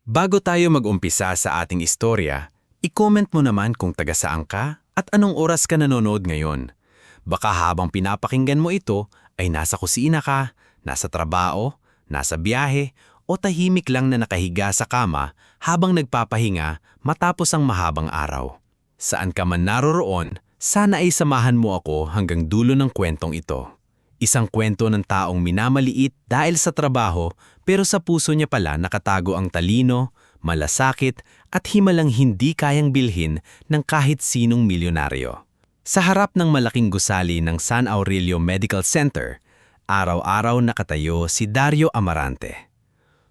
Bago tayo mag-umpisa sa ating istorya, i-comment mo naman kung taga saan ka at anong oras ka nanonood ngayon. Baka habang pinapakinggan mo ito ay nasa kusina ka, nasa trabaho, nasa biyahe, o tahimik lang na nakahiga sa kama habang nagpapahinga matapos ang mahabang araw. Saan ka man naroroon, sana ay samahan mo ako hanggang dulo ng kwentong ito. Isang kwento ng taong minamaliit dahil sa trabaho pero sa puso niya pala nakatago ang talino, malasakit at himalang hindi kayang bilhin ng kahit sinong milyonaryo. Sa harap ng malaking gusali ng San Aurelio Medical Center, araw-araw nakatayo si Dario Amarante.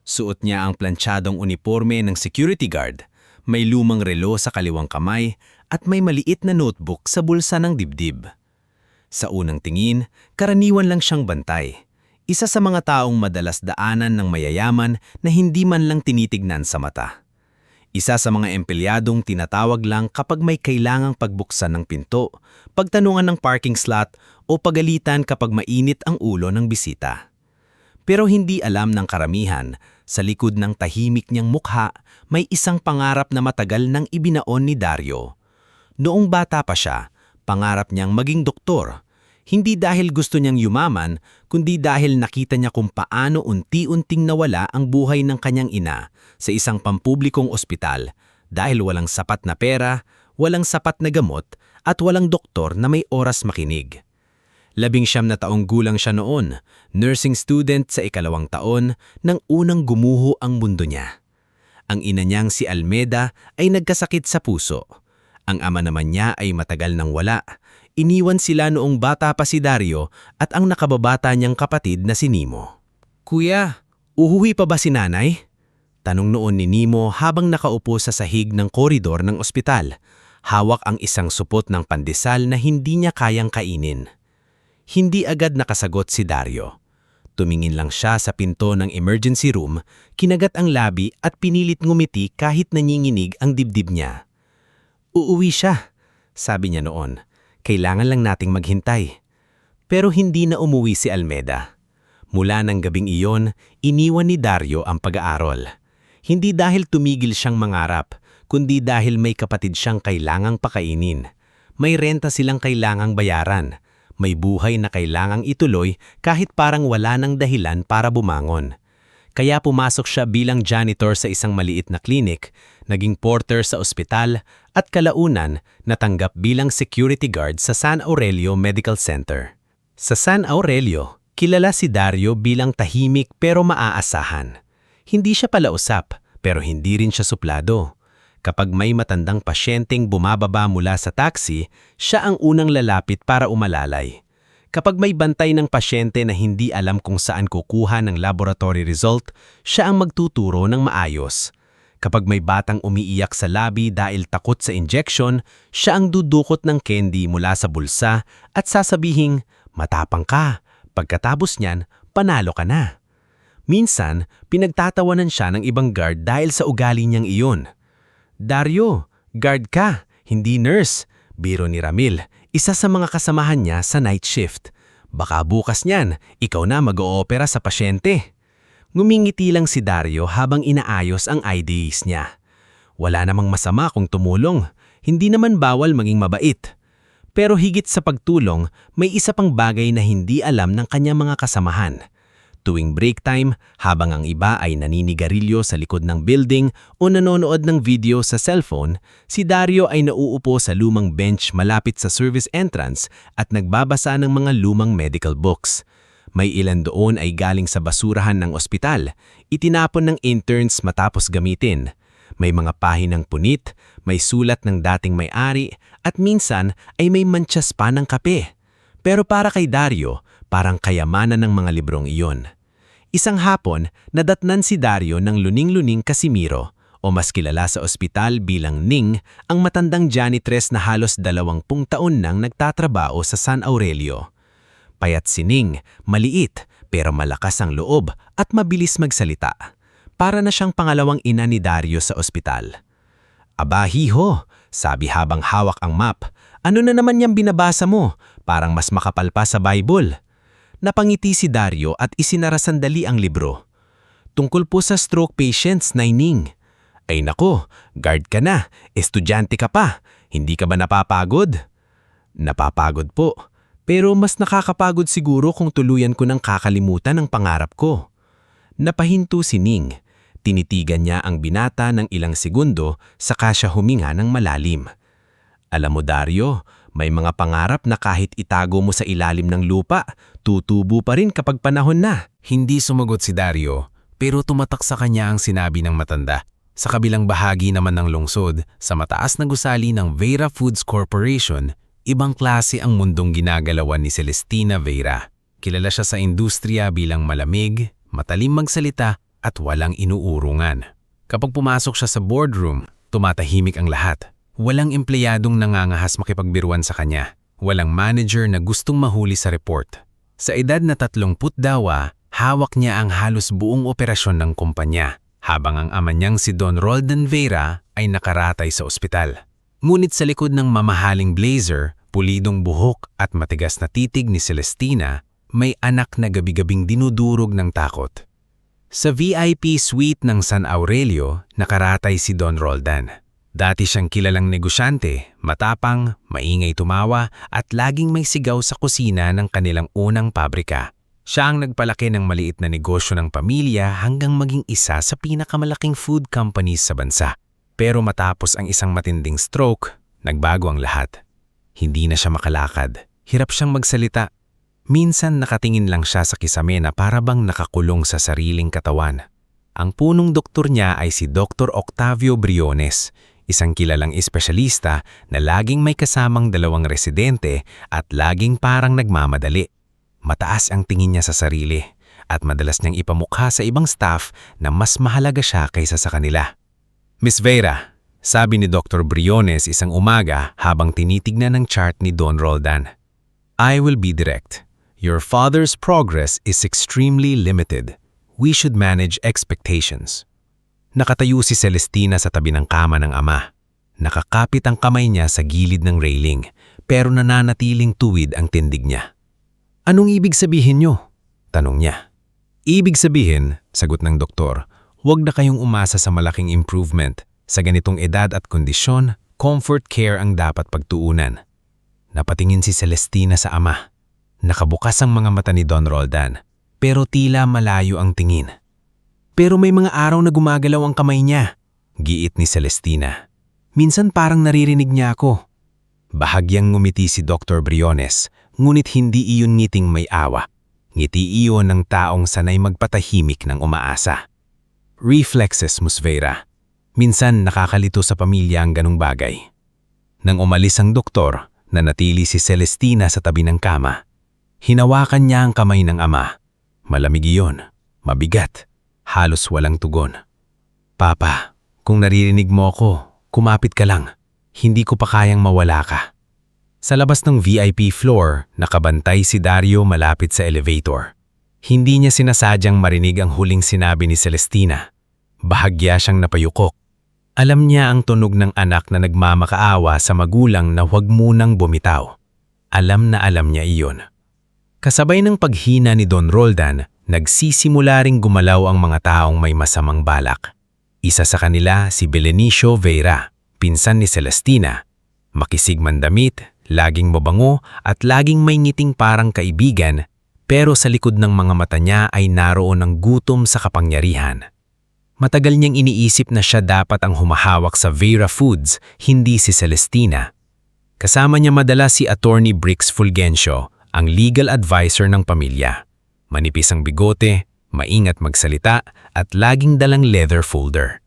Suot niya ang plantsadong uniforme ng security guard, may lumang relo sa kaliwang kamay at may maliit na notebook sa bulsa ng dibdib. Sa unang tingin, karaniwan lang siyang bantay. Isa sa mga taong madalas daanan ng mayayaman na hindi man lang tinitignan sa mata. Isa sa mga empleyadong tinatawag lang kapag may kailangang pagbuksan ng pinto, pagtanungan ng parking slot o pagalitan kapag mainit ang ulo ng bisita. Pero hindi alam ng karamihan, sa likod ng tahimik niyang mukha, may isang pangarap na matagal nang ibinaon ni Dario. Noong bata pa siya, pangarap niyang maging doktor. Hindi dahil gusto niyang yumaman, kundi dahil nakita niya kung paano unti-unting nawala ang buhay ng kanyang ina sa isang pampublikong ospital dahil walang sapat na pera, walang sapat na gamot at walang doktor na may oras makinig. 19 na taong gulang siya noon, nursing student sa 2nd taon nang unang gumuho ang mundo niya. Ang ina niyang si Almeda ay nagkasakit sa puso. Ang ama naman niya ay matagal nang wala. Iniwan sila noong bata pa si Dario at ang nakababata niyang kapatid na si Nimo. "Kuya, uhuwi pa ba si nanay?" Tanong noon ni Nimo habang nakaupo sa sahig ng koridor ng ospital. Hawak ang isang supot ng pandesal na hindi niya kayang kainin. Hindi agad nakasagot si Dario. Tumingin lang siya sa pinto ng emergency room, kinagat ang labi at pinilit ngumiti kahit nanginginig ang dibdib niya. "Uuwi siya," sabi niya noon. "Kailangan lang nating maghintay." Pero hindi na umuwi si Almeda. Mula ng gabing iyon, iniwan ni Dario ang pag-aaral. Hindi dahil tumigil siyang mangarap, kundi dahil may kapatid siyang kailangang pakainin. May renta silang kailangang bayaran. May buhay na kailangang ituloy kahit parang wala nang dahilan para bumangon. Kaya pumasok siya bilang janitor sa isang maliit na klinik, naging porter sa ospital, at kalaunan natanggap bilang security guard sa San Aurelio Medical Center. Sa San Aurelio, kilala si Dario bilang tahimik pero maaasahan. Hindi siya palausap, pero hindi rin siya suplado. Kapag may matandang pasyenteng bumababa mula sa taxi, siya ang unang lalapit para umalalay. Kapag may bantay ng pasyente na hindi alam kung saan kukuha ng laboratory result, siya ang magtuturo ng maayos. Kapag may batang umiiyak sa labi dahil takot sa injection, siya ang dudukot ng candy mula sa bulsa at sasabihing, "Matapang ka, pagkatapos niyan, panalo ka na." Minsan, pinagtatawanan siya ng ibang guard dahil sa ugali niyang iyon. "Dario, guard ka, hindi nurse," biro ni Ramil, isa sa mga kasamahan niya sa night shift. "Baka bukas niyan, ikaw na mag-oopera sa pasyente." Ngumingiti lang si Dario habang inaayos ang IDs niya. Wala namang masama kung tumulong, hindi naman bawal maging mabait. Pero higit sa pagtulong, may isa pang bagay na hindi alam ng kanyang mga kasamahan. Tuwing break time, habang ang iba ay naninigarilyo sa likod ng building o nanonood ng video sa cellphone, si Dario ay nauupo sa lumang bench malapit sa service entrance at nagbabasa ng mga lumang medical books. May ilan doon ay galing sa basurahan ng ospital, itinapon ng interns matapos gamitin. May mga pahinang punit, may sulat ng dating may-ari, at minsan ay may manchas pa ng kape. Pero para kay Dario, parang kayamanan ng mga librong iyon. Isang hapon, nadatnan si Dario ng luning-luning Casimiro, o mas kilala sa ospital bilang Ning, ang matandang janitress na halos 20 taon nang nagtatrabaho sa San Aurelio. Payat si Ning, maliit, pero malakas ang loob at mabilis magsalita. Para na siyang pangalawang ina ni Dario sa ospital. "Aba hiho," sabi habang hawak ang map. "Ano na naman yung binabasa mo? Parang mas makapal pa sa Bible." Napangiti si Dario at isinara sandali ang libro. Tungkol po sa stroke patients, Naining. Ay nako, guard ka na, estudyante ka pa, hindi ka ba napapagod? Napapagod po, pero mas nakakapagod siguro kung tuluyan ko ng kakalimutan ang pangarap ko. Napahinto si Ning. Tinitigan niya ang binata ng ilang segundo saka siya huminga ng malalim. Alam mo Dario, may mga pangarap na kahit itago mo sa ilalim ng lupa, tutubo pa rin kapag panahon na. Hindi sumagot si Dario, pero tumatak sa kanya ang sinabi ng matanda. Sa kabilang bahagi naman ng lungsod, sa mataas na gusali ng Vera Foods Corporation, ibang klase ang mundong ginagalawan ni Celestina Vera. Kilala siya sa industriya bilang malamig, matalim magsalita at walang inuurungan. Kapag pumasok siya sa boardroom, tumatahimik ang lahat. Walang empleyadong nangangahas makipagbiruan sa kanya. Walang manager na gustong mahuli sa report. Sa edad na 30 dawa, hawak niya ang halos buong operasyon ng kumpanya, habang ang ama niyang si Don Roldan Vera ay nakaratay sa ospital. Ngunit sa likod ng mamahaling blazer, pulidong buhok at matigas na titig ni Celestina, may anak na gabi-gabing dinudurog ng takot. Sa VIP suite ng San Aurelio, nakaratay si Don Roldan. Dati siyang kilalang negosyante, matapang, maingay tumawa at laging may sigaw sa kusina ng kanilang unang pabrika. Siya ang nagpalaki ng maliit na negosyo ng pamilya hanggang maging isa sa pinakamalaking food companies sa bansa. Pero matapos ang isang matinding stroke, nagbago ang lahat. Hindi na siya makalakad. Hirap siyang magsalita. Minsan nakatingin lang siya sa kisame na para bang nakakulong sa sariling katawan. Ang punong doktor niya ay si Dr. Octavio Briones, isang kilalang espesyalista na laging may kasamang 2 residente at laging parang nagmamadali. Mataas ang tingin niya sa sarili at madalas niyang ipamukha sa ibang staff na mas mahalaga siya kaysa sa kanila. Miss Vera, sabi ni Dr. Briones isang umaga habang tinitignan ng chart ni Don Roldan. I will be direct. Your father's progress is extremely limited. We should manage expectations. Nakatayo si Celestina sa tabi ng kama ng ama. Nakakapit ang kamay niya sa gilid ng railing, pero nananatiling tuwid ang tindig niya. Anong ibig sabihin niyo? Tanong niya. Ibig sabihin, sagot ng doktor, huwag na kayong umasa sa malaking improvement. Sa ganitong edad at kondisyon, comfort care ang dapat pagtuunan. Napatingin si Celestina sa ama. Nakabukas ang mga mata ni Don Roldan, pero tila malayo ang tingin. Pero may mga araw na gumagalaw ang kamay niya, giit ni Celestina. Minsan parang naririnig niya ako. Bahagyang ngumiti si Dr. Briones, ngunit hindi iyon ngiting may awa. Ngiti iyon ng taong sanay magpatahimik ng umaasa. Reflexes, Ms. Vera. Minsan nakakalito sa pamilya ang ganong bagay. Nang umalis ang doktor, nanatili si Celestina sa tabi ng kama. Hinawakan niya ang kamay ng ama. Malamig iyon, mabigat, halos walang tugon. Papa, kung naririnig mo ako, kumapit ka lang. Hindi ko pa kayang mawala ka. Sa labas ng VIP floor, nakabantay si Dario malapit sa elevator. Hindi niya sinasadyang marinig ang huling sinabi ni Celestina. Bahagya siyang napayukok. Alam niya ang tunog ng anak na nagmamakaawa sa magulang na huwag munang bumitaw. Alam na alam niya iyon. Kasabay ng paghina ni Don Roldan, nagsisimula ring gumalaw ang mga taong may masamang balak. Isa sa kanila si Belenicio Vera, pinsan ni Celestina. Makisig mandamit, laging mabango at laging may ngiting parang kaibigan, pero sa likod ng mga mata niya ay naroon ang gutom sa kapangyarihan. Matagal niyang iniisip na siya dapat ang humahawak sa Vera Foods, hindi si Celestina. Kasama niya madalas si Attorney Brix Fulgencio, ang legal advisor ng pamilya. Manipis ang bigote, maingat magsalita at laging dalang leather folder.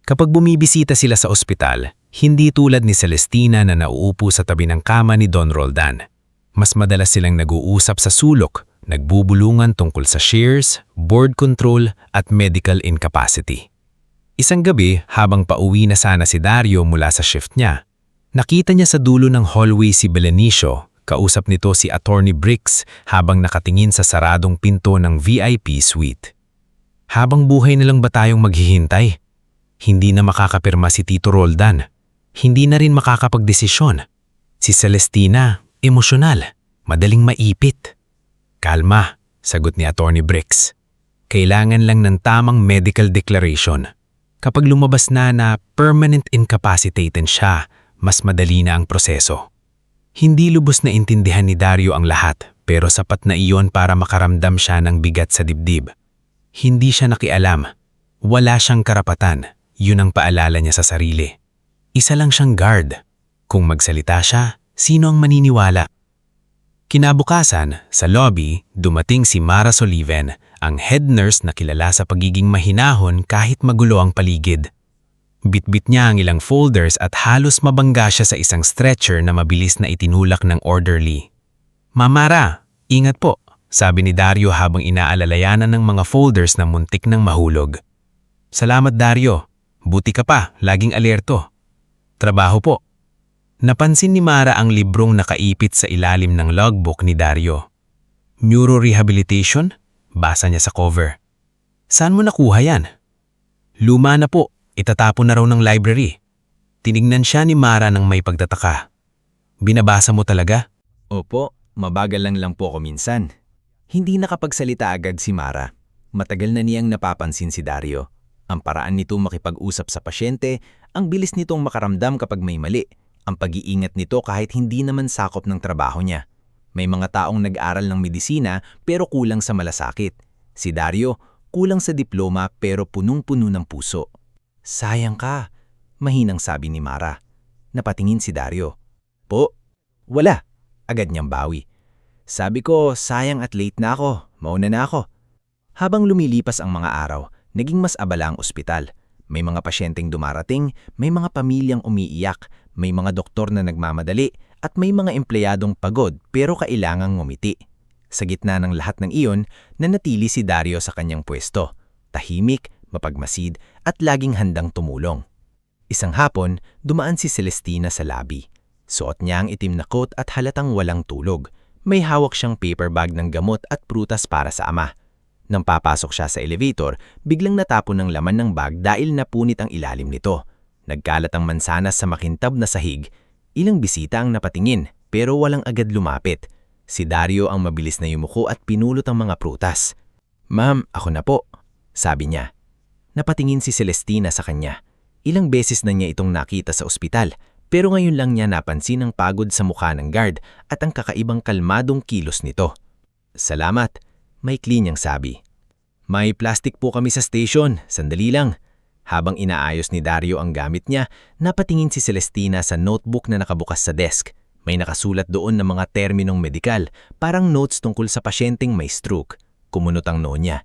Kapag bumibisita sila sa ospital, hindi tulad ni Celestina na nauupo sa tabi ng kama ni Don Roldan. Mas madalas silang nag-uusap sa sulok, nagbubulungan tungkol sa shares, board control at medical incapacity. Isang gabi, habang pauwi na sana si Dario mula sa shift niya, nakita niya sa dulo ng hallway si Belenicio. Kausap nito si Attorney Brix habang nakatingin sa saradong pinto ng VIP suite. Habang buhay na lang ba tayong maghihintay? Hindi na makakapirma si Tito Roldan. Hindi na rin makakapagdesisyon. Si Celestina, emosyonal, madaling maipit. Kalma, Sagot ni Attorney Bricks. Kailangan lang ng tamang medical declaration. Kapag lumabas na permanent incapacitated siya, mas madali na ang proseso. Hindi lubos na intindihan ni Dario ang lahat, pero sapat na iyon para makaramdam siya ng bigat sa dibdib. Hindi siya nakialam. Wala siyang karapatan. Yun ang paalala niya sa sarili. Isa lang siyang guard. Kung magsalita siya, sino ang maniniwala? Kinabukasan, sa lobby, dumating si Mara Soliven, ang head nurse na kilala sa pagiging mahinahon kahit magulo ang paligid. Bitbit niya ang ilang folders at halos mabangga siya sa isang stretcher na mabilis na itinulak ng orderly. "Mamara, ingat po," sabi ni Dario habang inaalalayanan ng mga folders na muntik ng mahulog. "Salamat Dario, buti ka pa, laging alerto." "Trabaho po." Napansin ni Mara ang librong nakaipit sa ilalim ng logbook ni Dario. "Neurorehabilitation?" Basa niya sa cover. "Saan mo nakuha yan?" "Luma na po, itatapon na raw ng library." Tinignan siya ni Mara ng may pagtataka. "Binabasa mo talaga?" Opo, mabagal lang po ako minsan. Hindi nakapagsalita agad si Mara. Matagal na niyang napapansin si Dario. Ang paraan nito makipag-usap sa pasyente, ang bilis nitong makaramdam kapag may mali, ang pag-iingat nito kahit hindi naman sakop ng trabaho niya. May mga taong nag-aral ng medisina pero kulang sa malasakit. Si Dario, kulang sa diploma pero punong-puno ng puso. "Sayang ka," mahinang sabi ni Mara. Napatingin si Dario. "Po, wala," agad niyang bawi. "Sabi ko, sayang at late na ako, mauna na ako." Habang lumilipas ang mga araw, naging mas abala ang ospital. May mga pasyenteng dumarating, may mga pamilyang umiiyak, may mga doktor na nagmamadali, at may mga empleyadong pagod pero kailangang ngumiti. Sa gitna ng lahat ng iyon, nanatili si Dario sa kanyang pwesto. Tahimik, mapagmasid, at laging handang tumulong. Isang hapon, dumaan si Celestina sa lobby. Suot niya ang itim na coat at halatang walang tulog. May hawak siyang paper bag ng gamot at prutas para sa ama. Nang papasok siya sa elevator, biglang natapon ng laman ng bag dahil napunit ang ilalim nito. Nagkalat ang mansanas sa makintab na sahig. Ilang bisita ang napatingin pero walang agad lumapit. Si Dario ang mabilis na yumuko at pinulot ang mga prutas. "Ma'am, ako na po," sabi niya. Napatingin si Celestina sa kanya. Ilang beses na niya itong nakita sa ospital pero ngayon lang niya napansin ang pagod sa mukha ng guard at ang kakaibang kalmadong kilos nito. "Salamat," maikli niyang sabi. "May plastic po kami sa station, sandali lang." Habang inaayos ni Dario ang gamit niya, napatingin si Celestina sa notebook na nakabukas sa desk. May nakasulat doon ng mga terminong medikal, parang notes tungkol sa pasyenteng may stroke. Kumunot ang noo niya.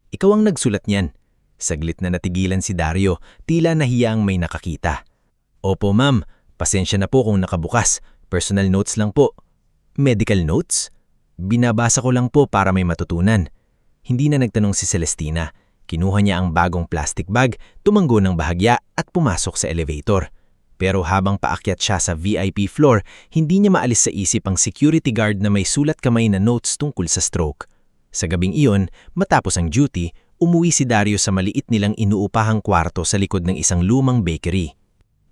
"Ikaw ang nagsulat niyan." Saglit na natigilan si Dario, tila nahiyang may nakakita. "Opo ma'am, pasensya na po kung nakabukas. Personal notes lang po." "Medical notes?" "Binabasa ko lang po para may matutunan." Hindi na nagtanong si Celestina. Kinuha niya ang bagong plastic bag, tumanggo ng bahagya at pumasok sa elevator. Pero habang paakyat siya sa VIP floor, hindi niya maalis sa isip ang security guard na may sulat kamay na notes tungkol sa stroke. Sa gabing iyon, matapos ang duty, umuwi si Dario sa maliit nilang inuupahang kwarto sa likod ng isang lumang bakery.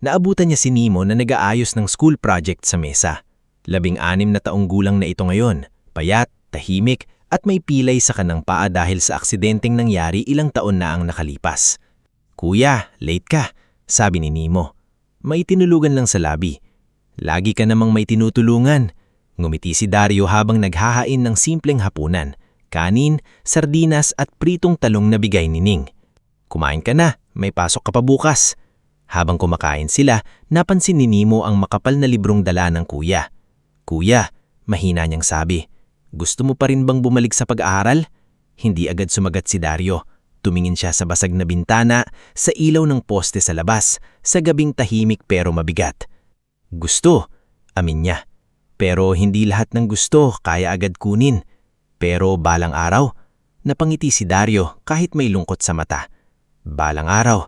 Naabutan niya si Nemo na nag-aayos ng school project sa mesa. 16 na taong gulang na ito ngayon, payat, tahimik, at may pilay sa kanang paa dahil sa aksidenteng nangyari ilang taon na ang nakalipas. "Kuya, late ka," sabi ni Nemo. "May tinulugan lang sa lobby." "Lagi ka namang may tinutulungan." Ngumiti si Dario habang naghahain ng simpleng hapunan, kanin, sardinas at pritong talong na bigay ni Ning. "Kumain ka na, may pasok ka pa bukas." Habang kumakain sila, napansin ni Nemo ang makapal na librong dala ng kuya. "Kuya," mahina niyang sabi, "gusto mo pa rin bang bumalik sa pag-aaral?" Hindi agad sumagat si Dario. Tumingin siya sa basag na bintana, sa ilaw ng poste sa labas, sa gabing tahimik pero mabigat. "Gusto," amin niya. Pero hindi lahat ng gusto kaya agad kunin. Pero balang araw, napangiti si Dario kahit may lungkot sa mata. Balang araw.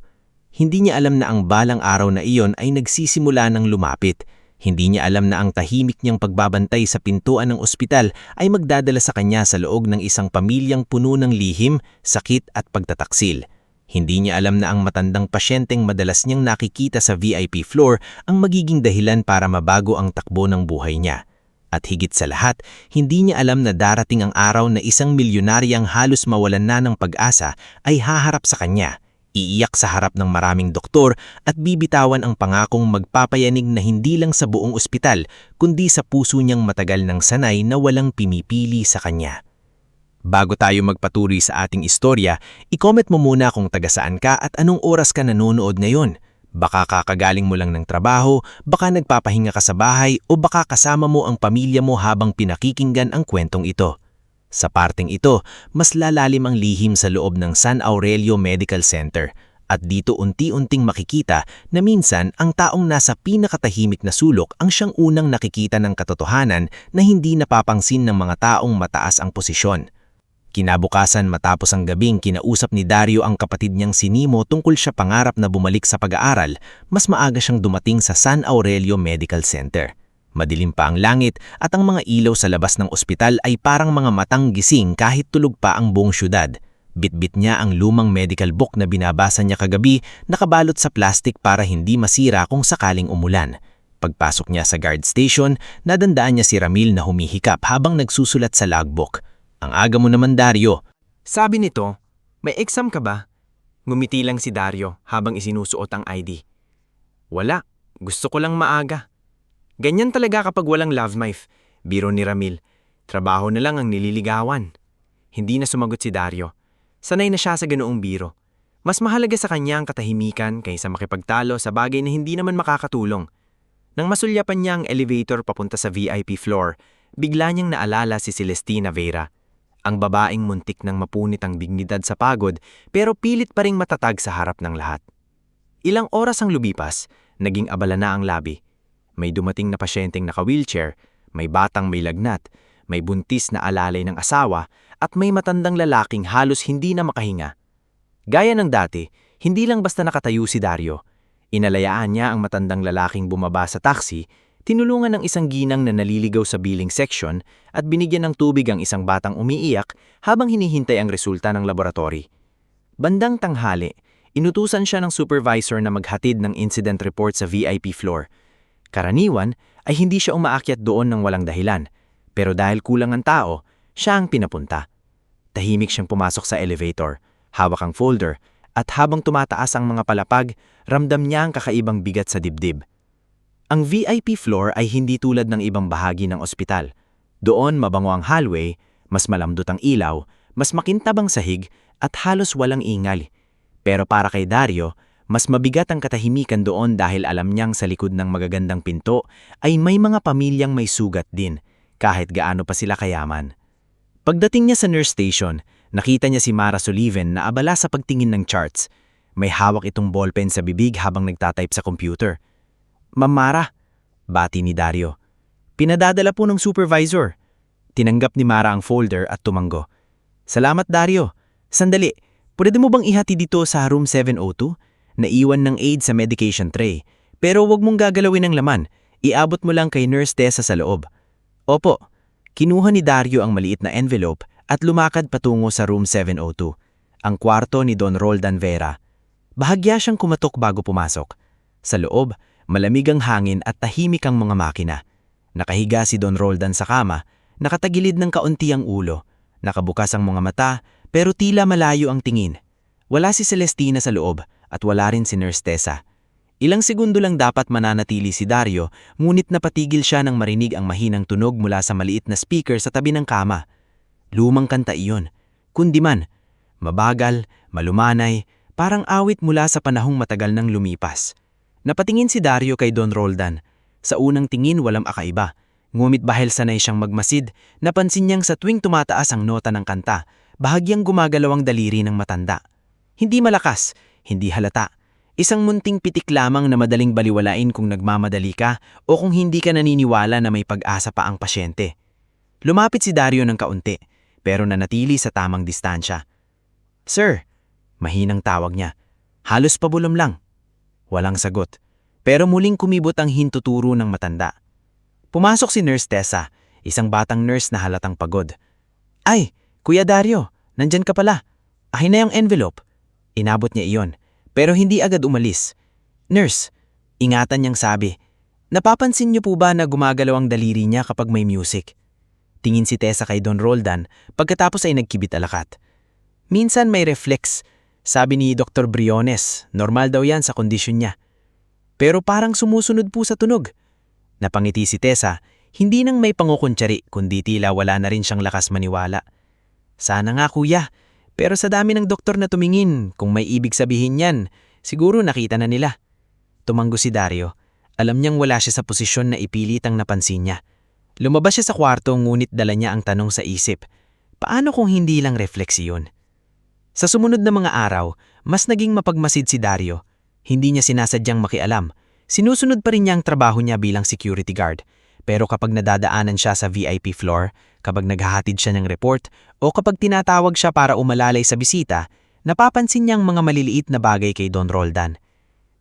Hindi niya alam na ang balang araw na iyon ay nagsisimula ng lumapit. Hindi niya alam na ang tahimik niyang pagbabantay sa pintuan ng ospital ay magdadala sa kanya sa loob ng isang pamilyang puno ng lihim, sakit at pagtataksil. Hindi niya alam na ang matandang pasyenteng madalas niyang nakikita sa VIP floor ang magiging dahilan para mabago ang takbo ng buhay niya. At higit sa lahat, hindi niya alam na darating ang araw na isang milyonaryang halos mawalan na ng pag-asa ay haharap sa kanya, iiyak sa harap ng maraming doktor at bibitawan ang pangakong magpapayanig na hindi lang sa buong ospital kundi sa puso niyang matagal ng sanay na walang pimipili sa kanya. Bago tayo magpatuloy sa ating istorya, i-comment mo muna kung taga saan ka at anong oras ka nanonood ngayon. Baka kakagaling mo lang ng trabaho, baka nagpapahinga ka sa bahay o baka kasama mo ang pamilya mo habang pinakikinggan ang kwentong ito. Sa parteng ito, mas lalalim ang lihim sa loob ng San Aurelio Medical Center at dito unti-unting makikita na minsan ang taong nasa pinakatahimik na sulok ang siyang unang nakikita ng katotohanan na hindi napapangsin ng mga taong mataas ang posisyon. Kinabukasan matapos ang gabing kinausap ni Dario ang kapatid niyang si Nemo tungkol siya pangarap na bumalik sa pag-aaral, mas maaga siyang dumating sa San Aurelio Medical Center. Madilim pa ang langit at ang mga ilaw sa labas ng ospital ay parang mga matang gising kahit tulog pa ang buong syudad. Bitbit niya ang lumang medical book na binabasa niya kagabi, nakabalot sa plastic para hindi masira kung sakaling umulan. Pagpasok niya sa guard station, nadandaan niya si Ramil na humihikap habang nagsusulat sa logbook. Ang aga mo naman, Dario. Sabi nito, may exam ka ba? Ngumiti lang si Dario habang isinusuot ang ID. Wala, gusto ko lang maaga. Ganyan talaga kapag walang love life, biro ni Ramil. Trabaho na lang ang nililigawan. Hindi na sumagot si Dario. Sanay na siya sa ganoong biro. Mas mahalaga sa kanya ang katahimikan kaysa makipagtalo sa bagay na hindi naman makakatulong. Nang masulyapan niya ang elevator papunta sa VIP floor, bigla niyang naalala si Celestina Vera. Ang babaeng muntik nang mapunit ang dignidad sa pagod pero pilit pa ring matatag sa harap ng lahat. Ilang oras ang lumipas, naging abala na ang labi. May dumating na pasyenteng naka-wheelchair, may batang may lagnat, may buntis na alalay ng asawa at may matandang lalaking halos hindi na makahinga. Gaya ng dati, hindi lang basta nakatayo si Dario. Inalayaan niya ang matandang lalaking bumaba sa taxi, tinulungan ng isang ginang na naliligaw sa billing section at binigyan ng tubig ang isang batang umiiyak habang hinihintay ang resulta ng laboratory. Bandang tanghali, inutusan siya ng supervisor na maghatid ng incident report sa VIP floor. Karaniwan ay hindi siya umaakyat doon ng walang dahilan, pero dahil kulang ang tao, siya ang pinapunta. Tahimik siyang pumasok sa elevator, hawak ang folder, at habang tumataas ang mga palapag, ramdam niya ang kakaibang bigat sa dibdib. Ang VIP floor ay hindi tulad ng ibang bahagi ng ospital. Doon mabango ang hallway, mas malambot ang ilaw, mas makintab ang sahig at halos walang ingal. Pero para kay Dario, mas mabigat ang katahimikan doon dahil alam niyang sa likod ng magagandang pinto ay may mga pamilyang may sugat din, kahit gaano pa sila kayaman. Pagdating niya sa nurse station, nakita niya si Mara Sullivan na abala sa pagtingin ng charts. May hawak itong ballpen sa bibig habang nagtatype sa computer. Ma'am Mara, bati ni Dario. Pinadadala po ng supervisor. Tinanggap ni Mara ang folder at tumango. Salamat Dario. Sandali, pwede mo bang ihati dito sa room 702? Naiwan ng aid sa medication tray. Pero wag mong gagalawin ang laman. Iabot mo lang kay Nurse Tessa sa loob. Opo. Kinuha ni Dario ang maliit na envelope at lumakad patungo sa room 702, ang kwarto ni Don Roldan Vera. Bahagya siyang kumatok bago pumasok. Sa loob, malamig ang hangin at tahimik ang mga makina. Nakahiga si Don Roldan sa kama, nakatagilid ng kaunti ang ulo. Nakabukas ang mga mata, pero tila malayo ang tingin. Wala si Celestina sa loob at wala rin si Nurse Tessa. Ilang segundo lang dapat mananatili si Dario, ngunit napatigil siya nang marinig ang mahinang tunog mula sa maliit na speaker sa tabi ng kama. Lumang kanta iyon, kundi man, mabagal, malumanay, parang awit mula sa panahong matagal nang lumipas. Napatingin si Dario kay Don Roldan. Sa unang tingin walang akaiba, ngunit dahil sanay siyang magmasid, napansin niyang sa tuwing tumataas ang nota ng kanta, bahagyang gumagalaw ang daliri ng matanda. Hindi malakas, hindi halata. Isang munting pitik lamang na madaling baliwalain kung nagmamadali ka o kung hindi ka naniniwala na may pag-asa pa ang pasyente. Lumapit si Dario ng kaunti, pero nanatili sa tamang distansya. Sir, mahinang tawag niya. Halos pabulong lang. Walang sagot, pero muling kumibot ang hintuturo ng matanda. Pumasok si Nurse Tessa, isang batang nurse na halatang pagod. Ay, Kuya Dario, nandyan ka pala. Akin na yung envelope. Inabot niya iyon, pero hindi agad umalis. Nurse, ingatan niyang sabi. Napapansin niyo po ba na gumagalaw ang daliri niya kapag may music? Tingin si Tessa kay Don Roldan pagkatapos ay nagkibit alakat. Minsan may reflex. Sabi ni Dr. Briones, normal daw yan sa kondisyon niya. Pero parang sumusunod po sa tunog. Napangiti si Tessa, hindi nang may pangukuntsari kundi tila wala na rin siyang lakas maniwala. Sana nga kuya, pero sa dami ng doktor na tumingin, kung may ibig sabihin yan, siguro nakita na nila. Tumanggo si Dario. Alam niyang wala siya sa posisyon na ipilitang napansin niya. Lumabas siya sa kwarto ngunit dala niya ang tanong sa isip. Paano kung hindi lang refleksiyon? Sa sumunod na mga araw, mas naging mapagmasid si Dario. Hindi niya sinasadyang makialam. Sinusunod pa rin niya ang trabaho niya bilang security guard. Pero kapag nadadaanan siya sa VIP floor, kapag naghahatid siya ng report, o kapag tinatawag siya para umalalay sa bisita, napapansin niyang mga maliliit na bagay kay Don Roldan.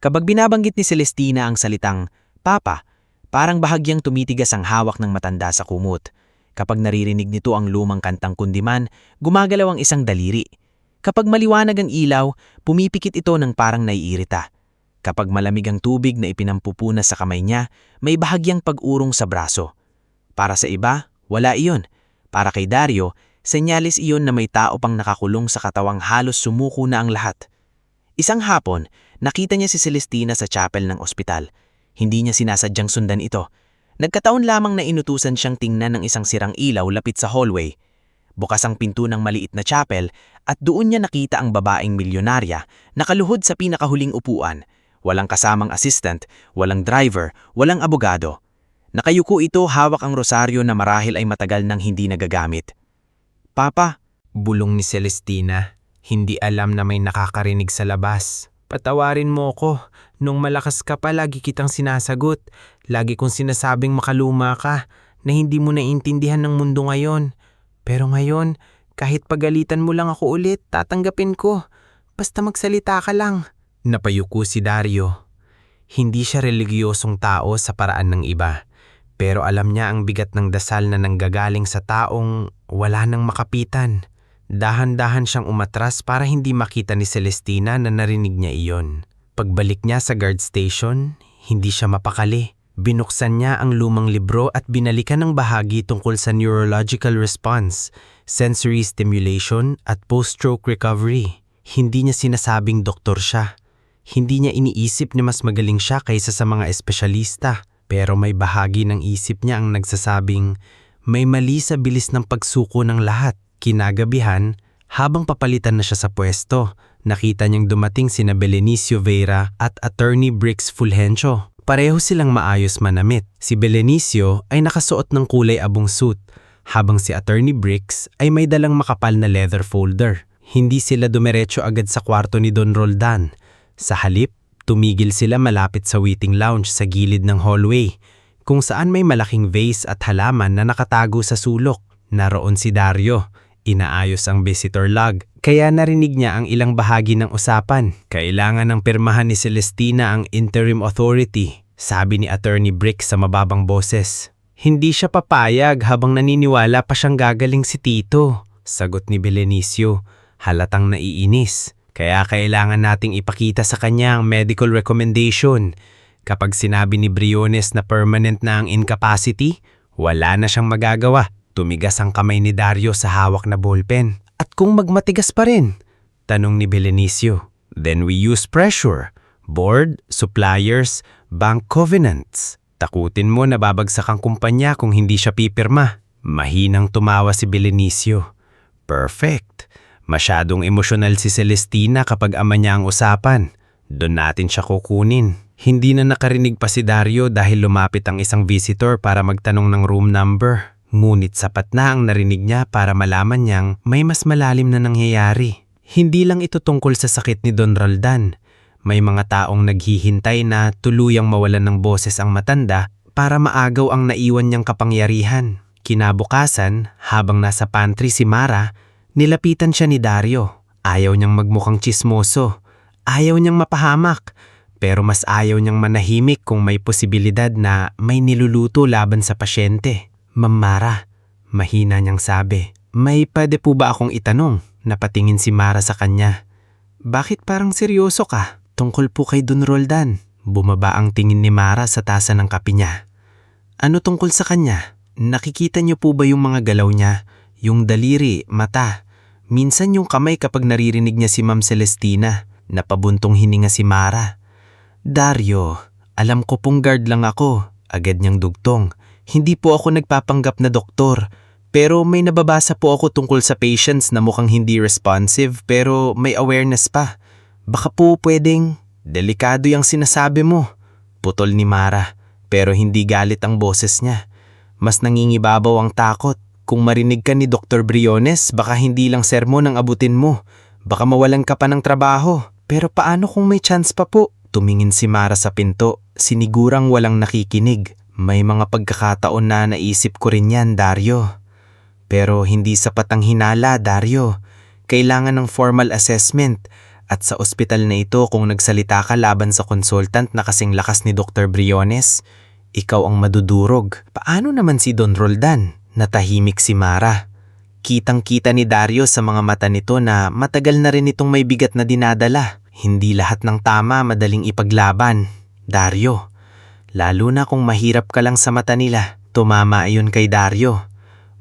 Kapag binabanggit ni Celestina ang salitang, Papa, parang bahagyang tumitigas ang hawak ng matanda sa kumot. Kapag naririnig nito ang lumang kantang kundiman, gumagalaw ang isang daliri. Kapag maliwanag ang ilaw, pumipikit ito ng parang naiirita. Kapag malamig ang tubig na ipinampupunas sa kamay niya, may bahagyang pag-urong sa braso. Para sa iba, wala iyon. Para kay Dario, senyalis iyon na may tao pang nakakulong sa katawang halos sumuko na ang lahat. Isang hapon, nakita niya si Celestina sa chapel ng ospital. Hindi niya sinasadyang sundan ito. Nagkataon lamang na inutusan siyang tingnan ng isang sirang ilaw lapit sa hallway. Bukas ang pinto ng maliit na chapel at doon niya nakita ang babaeng milyonarya nakaluhod sa pinakahuling upuan. Walang kasamang assistant, walang driver, walang abogado. Nakayuko ito hawak ang rosaryo na marahil ay matagal nang hindi nagagamit. Papa, Bulong ni Celestina, hindi alam na may nakakarinig sa labas. Patawarin mo ko, nung malakas ka pa lagi kitang sinasagot. Lagi kong sinasabing makaluma ka, na hindi mo naiintindihan ng mundo ngayon. Pero ngayon, kahit pagalitan mo lang ako ulit, tatanggapin ko. Basta magsalita ka lang. Napayuko si Dario. Hindi siya religi-yosong tao sa paraan ng iba. Pero alam niya ang bigat ng dasal na nanggagaling sa taong wala nang makapitan. Dahan-dahan siyang umatras para hindi makita ni Celestina na narinig niya iyon. Pagbalik niya sa guard station, hindi siya mapakali. Binuksan niya ang lumang libro at binalikan ng bahagi tungkol sa neurological response, sensory stimulation at post-stroke recovery. Hindi niya sinasabing doktor siya. Hindi niya iniisip na mas magaling siya kaysa sa mga espesyalista. Pero may bahagi ng isip niya ang nagsasabing may mali sa bilis ng pagsuko ng lahat. Kinagabihan, habang papalitan na siya sa pwesto, nakita niyang dumating sina Belenicio Vera at Attorney Brix Fulgencio. Pareho silang maayos manamit. Si Belenicio ay nakasuot ng kulay abong suit, habang si Attorney Brix ay may dalang makapal na leather folder. Hindi sila dumiretso agad sa kwarto ni Don Roldan. Sa halip, tumigil sila malapit sa waiting lounge sa gilid ng hallway, kung saan may malaking vase at halaman na nakatago sa sulok. Naroon si Dario. Inaayos ang visitor log, kaya narinig niya ang ilang bahagi ng usapan. Kailangan ng pirmahan ni Celestina ang interim authority, sabi ni Attorney Brick sa mababang boses. Hindi siya papayag habang naniniwala pa siyang gagaling si Tito, sagot ni Belenicio, halatang naiinis. Kaya kailangan nating ipakita sa kanya ang medical recommendation. Kapag sinabi ni Briones na permanent na ang incapacity, wala na siyang magagawa. Tumigas ang kamay ni Dario sa hawak na ballpen. At kung magmatigas pa rin? Tanong ni Belenicio. Then we use pressure. Board, suppliers, bank covenants. Takutin mo na babagsak ang kumpanya kung hindi siya pipirma. Mahinang tumawa si Belenicio. Perfect. Masyadong emosyonal si Celestina kapag ama niya ang usapan. Doon natin siya kukunin. Hindi na nakarinig pa si Dario dahil lumapit ang isang visitor para magtanong ng room number. Ngunit sapat na ang narinig niya para malaman niyang may mas malalim na nangyayari. Hindi lang ito tungkol sa sakit ni Don Roldan. May mga taong naghihintay na tuluyang mawalan ng boses ang matanda para maagaw ang naiwan niyang kapangyarihan. Kinabukasan, habang nasa pantry si Mara, nilapitan siya ni Dario. Ayaw niyang magmukhang tsismoso. Ayaw niyang mapahamak. Pero mas ayaw niyang manahimik kung may posibilidad na may niluluto laban sa pasyente. Ma'am Mara, mahina niyang sabi. May pwede po ba akong itanong? Napatingin si Mara sa kanya. Bakit parang seryoso ka? Tungkol po kay Don Roldan. Bumaba ang tingin ni Mara sa tasa ng kape niya. Ano tungkol sa kanya? Nakikita niyo po ba yung mga galaw niya? Yung daliri, mata. Minsan yung kamay kapag naririnig niya si Ma'am Celestina. Napabuntong hininga si Mara. Dario, alam ko pong guard lang ako. Agad niyang dugtong. Hindi po ako nagpapanggap na doktor. Pero may nababasa po ako tungkol sa patients na mukhang hindi responsive pero may awareness pa. Baka po pwedeng... Delikado yung sinasabi mo. Putol ni Mara, pero hindi galit ang boses niya. Mas nangingibabaw ang takot. Kung marinig ka ni Dr. Briones, baka hindi lang sermon ang abutin mo. Baka mawalan ka pa ng trabaho. Pero paano kung may chance pa po? Tumingin si Mara sa pinto, sinigurang walang nakikinig. May mga pagkakataon na naisip ko rin yan, Dario. Pero hindi sapat ang hinala, Dario. Kailangan ng formal assessment. At sa ospital na ito kung nagsalita ka laban sa consultant na kasing lakas ni Dr. Briones, ikaw ang madudurog. Paano naman si Don Roldan? Natahimik si Mara. Kitang-kita ni Dario sa mga mata nito na matagal na rin itong may bigat na dinadala. Hindi lahat ng tama madaling ipaglaban. Dario, lalo na kung mahirap ka lang sa mata nila. Tumama ayon kay Dario.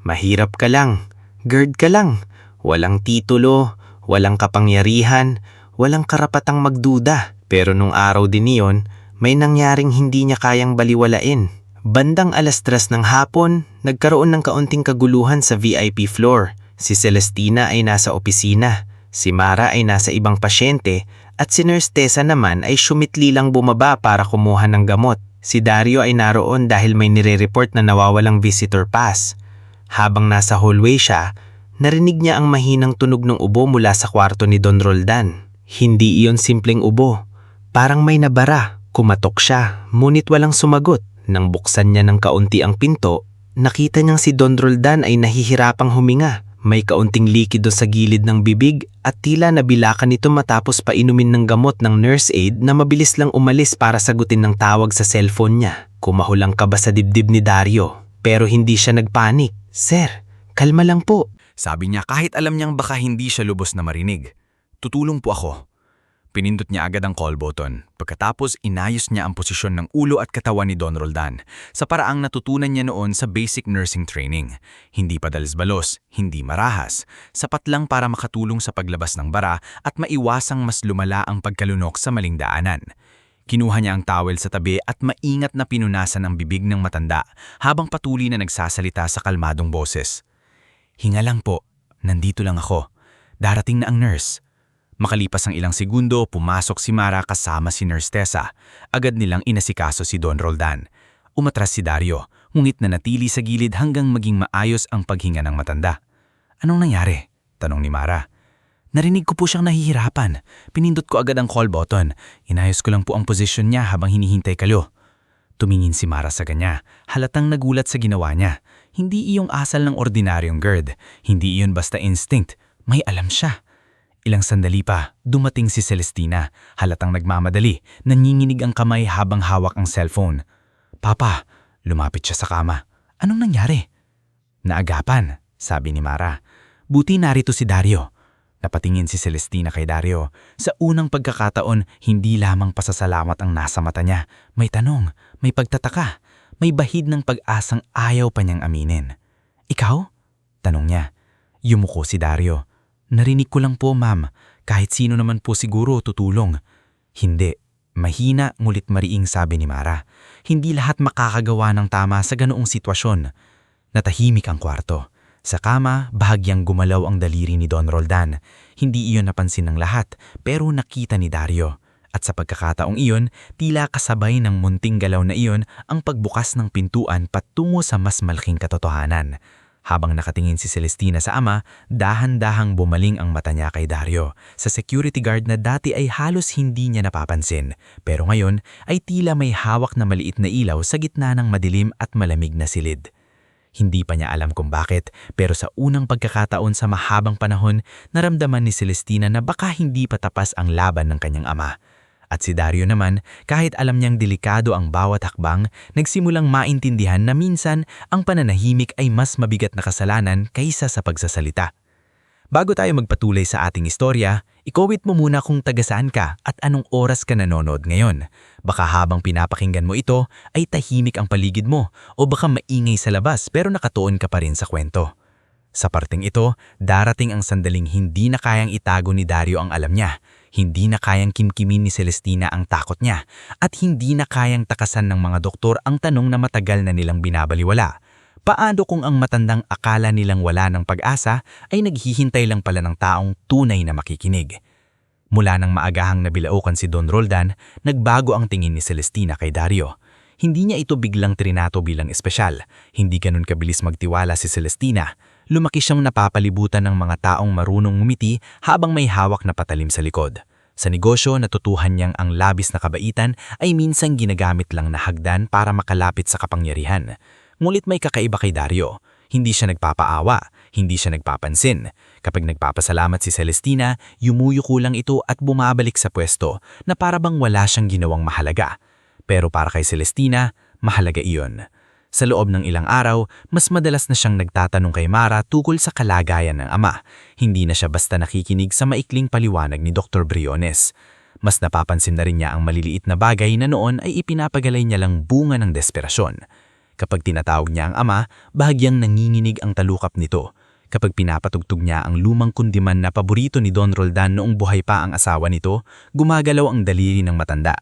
Mahirap ka lang, GERD ka lang, walang titulo, walang kapangyarihan, walang karapatang magduda. Pero nung araw din iyon, may nangyaring hindi niya kayang baliwalain. Bandang 3:00 ng hapon, nagkaroon ng kaunting kaguluhan sa VIP floor. Si Celestina ay nasa opisina, si Mara ay nasa ibang pasyente, at si Nurse Tessa naman ay syumitli lang bumaba para kumuha ng gamot. Si Dario ay naroon dahil may nire-report na nawawalang visitor pass. Habang nasa hallway siya, narinig niya ang mahinang tunog ng ubo mula sa kwarto ni Don Roldan. Hindi iyon simpleng ubo. Parang may nabara. Kumatok siya, ngunit walang sumagot. Nang buksan niya ng kaunti ang pinto, nakita niyang si Don Roldan ay nahihirapang huminga. May kaunting likido sa gilid ng bibig at tila nabilakan nito matapos painumin ng gamot ng nurse aide na mabilis lang umalis para sagutin ng tawag sa cellphone niya. Kumahulang kaba sa dibdib ni Dario, pero hindi siya nagpanik. Sir, kalma lang po. Sabi niya kahit alam niyang baka hindi siya lubos na marinig. Tutulong po ako. Pinindot niya agad ang call button. Pagkatapos inayos niya ang posisyon ng ulo at katawan ni Don Roldan sa paraang natutunan niya noon sa basic nursing training. Hindi padalos-balos, hindi marahas, sapat lang para makatulong sa paglabas ng bara at maiwasang mas lumala ang pagkalunok sa maling daanan. Kinuha niya ang towel sa tabi at maingat na pinunasan ang bibig ng matanda habang patuloy na nagsasalita sa kalmadong boses. Hinga lang po, nandito lang ako. Darating na ang nurse. Makalipas ang ilang segundo, pumasok si Mara kasama si Nurse Tessa. Agad nilang inasikaso si Don Roldan. Umatras si Dario, ngunit nanatili sa gilid hanggang maging maayos ang paghinga ng matanda. Anong nangyari? Tanong ni Mara. Narinig ko po siyang nahihirapan. Pinindot ko agad ang call button. Inayos ko lang po ang posisyon niya habang hinihintay kayo. Tumingin si Mara sa kanya, halatang nagulat sa ginawa niya. Hindi iyong asal ng ordinaryong GERD. Hindi iyon basta instinct. May alam siya. Ilang sandali pa, dumating si Celestina. Halatang nagmamadali, nanginginig ang kamay habang hawak ang cellphone. Papa, lumapit siya sa kama. Anong nangyari? Naagapan, sabi ni Mara. Buti narito si Dario. Napatingin si Celestina kay Dario. Sa unang pagkakataon, hindi lamang pasasalamat ang nasa mata niya. May tanong, may pagtataka, may bahid ng pag-asang ayaw pa niyang aminin. Ikaw? Tanong niya. Yumuko si Dario. Narinig ko lang po, ma'am. Kahit sino naman po siguro tutulong. Hindi. Mahina ngulit mariing sabi ni Mara. Hindi lahat makakagawa ng tama sa ganoong sitwasyon. Natahimik ang kwarto. Sa kama, bahagyang gumalaw ang daliri ni Don Roldan. Hindi iyon napansin ng lahat, pero nakita ni Dario. At sa pagkakataong iyon, tila kasabay ng munting galaw na iyon ang pagbukas ng pintuan patungo sa mas malaking katotohanan. Habang nakatingin si Celestina sa ama, dahan-dahang bumaling ang mata niya kay Dario, sa security guard na dati ay halos hindi niya napapansin, pero ngayon ay tila may hawak na maliit na ilaw sa gitna ng madilim at malamig na silid. Hindi pa niya alam kung bakit, pero sa unang pagkakataon sa mahabang panahon, naramdaman ni Celestina na baka hindi pa tapas ang laban ng kanyang ama. At si Dario naman, kahit alam niyang delikado ang bawat hakbang, nagsimulang maintindihan na minsan ang pananahimik ay mas mabigat na kasalanan kaysa sa pagsasalita. Bago tayo magpatuloy sa ating istorya, ikowit mo muna kung taga saan ka at anong oras ka nanonood ngayon. Baka habang pinapakinggan mo ito ay tahimik ang paligid mo o baka maingay sa labas pero nakatuon ka pa rin sa kwento. Sa parteng ito, darating ang sandaling hindi na kayang itago ni Dario ang alam niya, hindi na kayang kimkimin ni Celestina ang takot niya, at hindi na kayang takasan ng mga doktor ang tanong na matagal na nilang binabaliwala. Paano kung ang matandang akala nilang wala ng pag-asa ay naghihintay lang pala ng taong tunay na makikinig? Mula nang maagahang nabilaukan si Don Roldan, nagbago ang tingin ni Celestina kay Dario. Hindi niya ito biglang trinato bilang espesyal, hindi ganun kabilis magtiwala si Celestina. Lumaki siyang napapalibutan ng mga taong marunong ngumiti habang may hawak na patalim sa likod. Sa negosyo, natutuhan niyang ang labis na kabaitan ay minsang ginagamit lang na hagdan para makalapit sa kapangyarihan. Ngunit may kakaiba kay Dario. Hindi siya nagpapaawa, hindi siya nagpapansin. Kapag nagpapasalamat si Celestina, yumuyuko lang ito at bumabalik sa pwesto na para bang wala siyang ginawang mahalaga. Pero para kay Celestina, mahalaga iyon. Sa loob ng ilang araw, mas madalas na siyang nagtatanong kay Mara tungkol sa kalagayan ng ama. Hindi na siya basta nakikinig sa maikling paliwanag ni Dr. Briones. Mas napapansin na rin niya ang maliliit na bagay na noon ay ipinapagalay niya lang bunga ng desperasyon. Kapag tinatawag niya ang ama, bahagyang nanginginig ang talukap nito. Kapag pinapatugtog niya ang lumang kundiman na paborito ni Don Roldan noong buhay pa ang asawa nito, gumagalaw ang daliri ng matanda.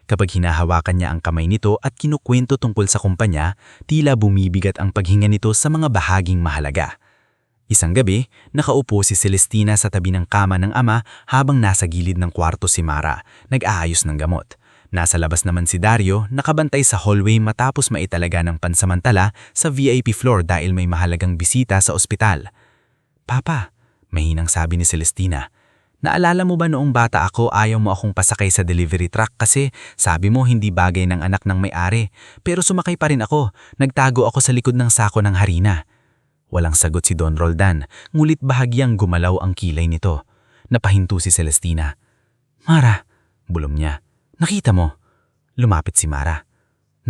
Kapag hinahawakan niya ang kamay nito at kinukwento tungkol sa kumpanya, tila bumibigat ang paghinga nito sa mga bahaging mahalaga. Isang gabi, nakaupo si Celestina sa tabi ng kama ng ama habang nasa gilid ng kwarto si Mara, nag-aayos ng gamot. Nasa labas naman si Dario, nakabantay sa hallway matapos maitalaga ng pansamantala sa VIP floor dahil may mahalagang bisita sa ospital. "Papa," mahinang sabi ni Celestina, "naalala mo ba noong bata ako ayaw mo akong pasakay sa delivery truck kasi sabi mo hindi bagay ng anak ng may-ari, pero sumakay pa rin ako, nagtago ako sa likod ng sako ng harina." Walang sagot si Don Roldan, ngulit bahagyang gumalaw ang kilay nito. Napahinto si Celestina. "Mara," bulong niya. "Nakita mo?" Lumapit si Mara.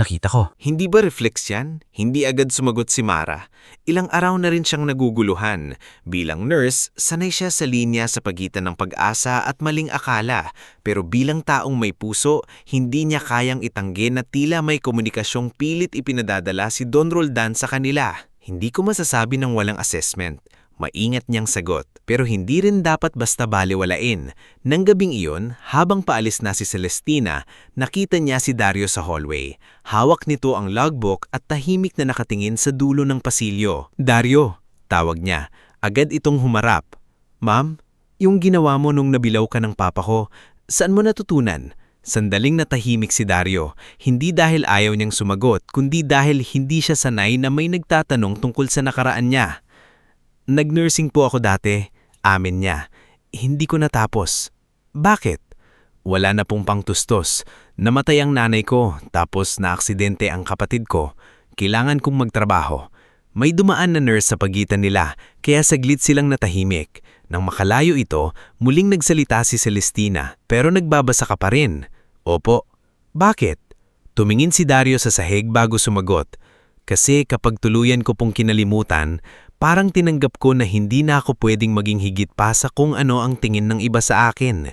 "Nakita ko." Hindi ba reflex yan? Hindi agad sumagot si Mara. Ilang araw na rin siyang naguguluhan. Bilang nurse, sanay siya sa linya sa pagitan ng pag-asa at maling akala. Pero bilang taong may puso, hindi niya kayang itanggi na tila may komunikasyong pilit ipinadadala si Don Roldan sa kanila. Hindi ko masasabi ng walang assessment. Maingat niyang sagot, pero hindi rin dapat basta balewalain. Nang gabing iyon, habang paalis na si Celestina, nakita niya si Dario sa hallway. Hawak nito ang logbook at tahimik na nakatingin sa dulo ng pasilyo. "Dario," tawag niya. Agad itong humarap. "Ma'am, yung ginawa mo nung nabilaw ka ng papa ko, saan mo natutunan?" Sandaling natahimik si Dario, hindi dahil ayaw niyang sumagot, kundi dahil hindi siya sanay na may nagtatanong tungkol sa nakaraan niya. "Nag-nursing po ako dati," amin niya. "Hindi ko natapos." "Bakit?" "Wala na pong pangtustos. Namatay ang nanay ko, tapos naaksidente ang kapatid ko. Kailangan kong magtrabaho." May dumaan na nurse sa pagitan nila, kaya saglit silang natahimik. Nang makalayo ito, muling nagsalita si Celestina, pero nagbabasa ka pa rin. "Opo." "Bakit?" Tumingin si Dario sa sahig bago sumagot. "Kasi kapag tuluyan ko pong kinalimutan, parang tinanggap ko na hindi na ako pwedeng maging higit pa sa kung ano ang tingin ng iba sa akin."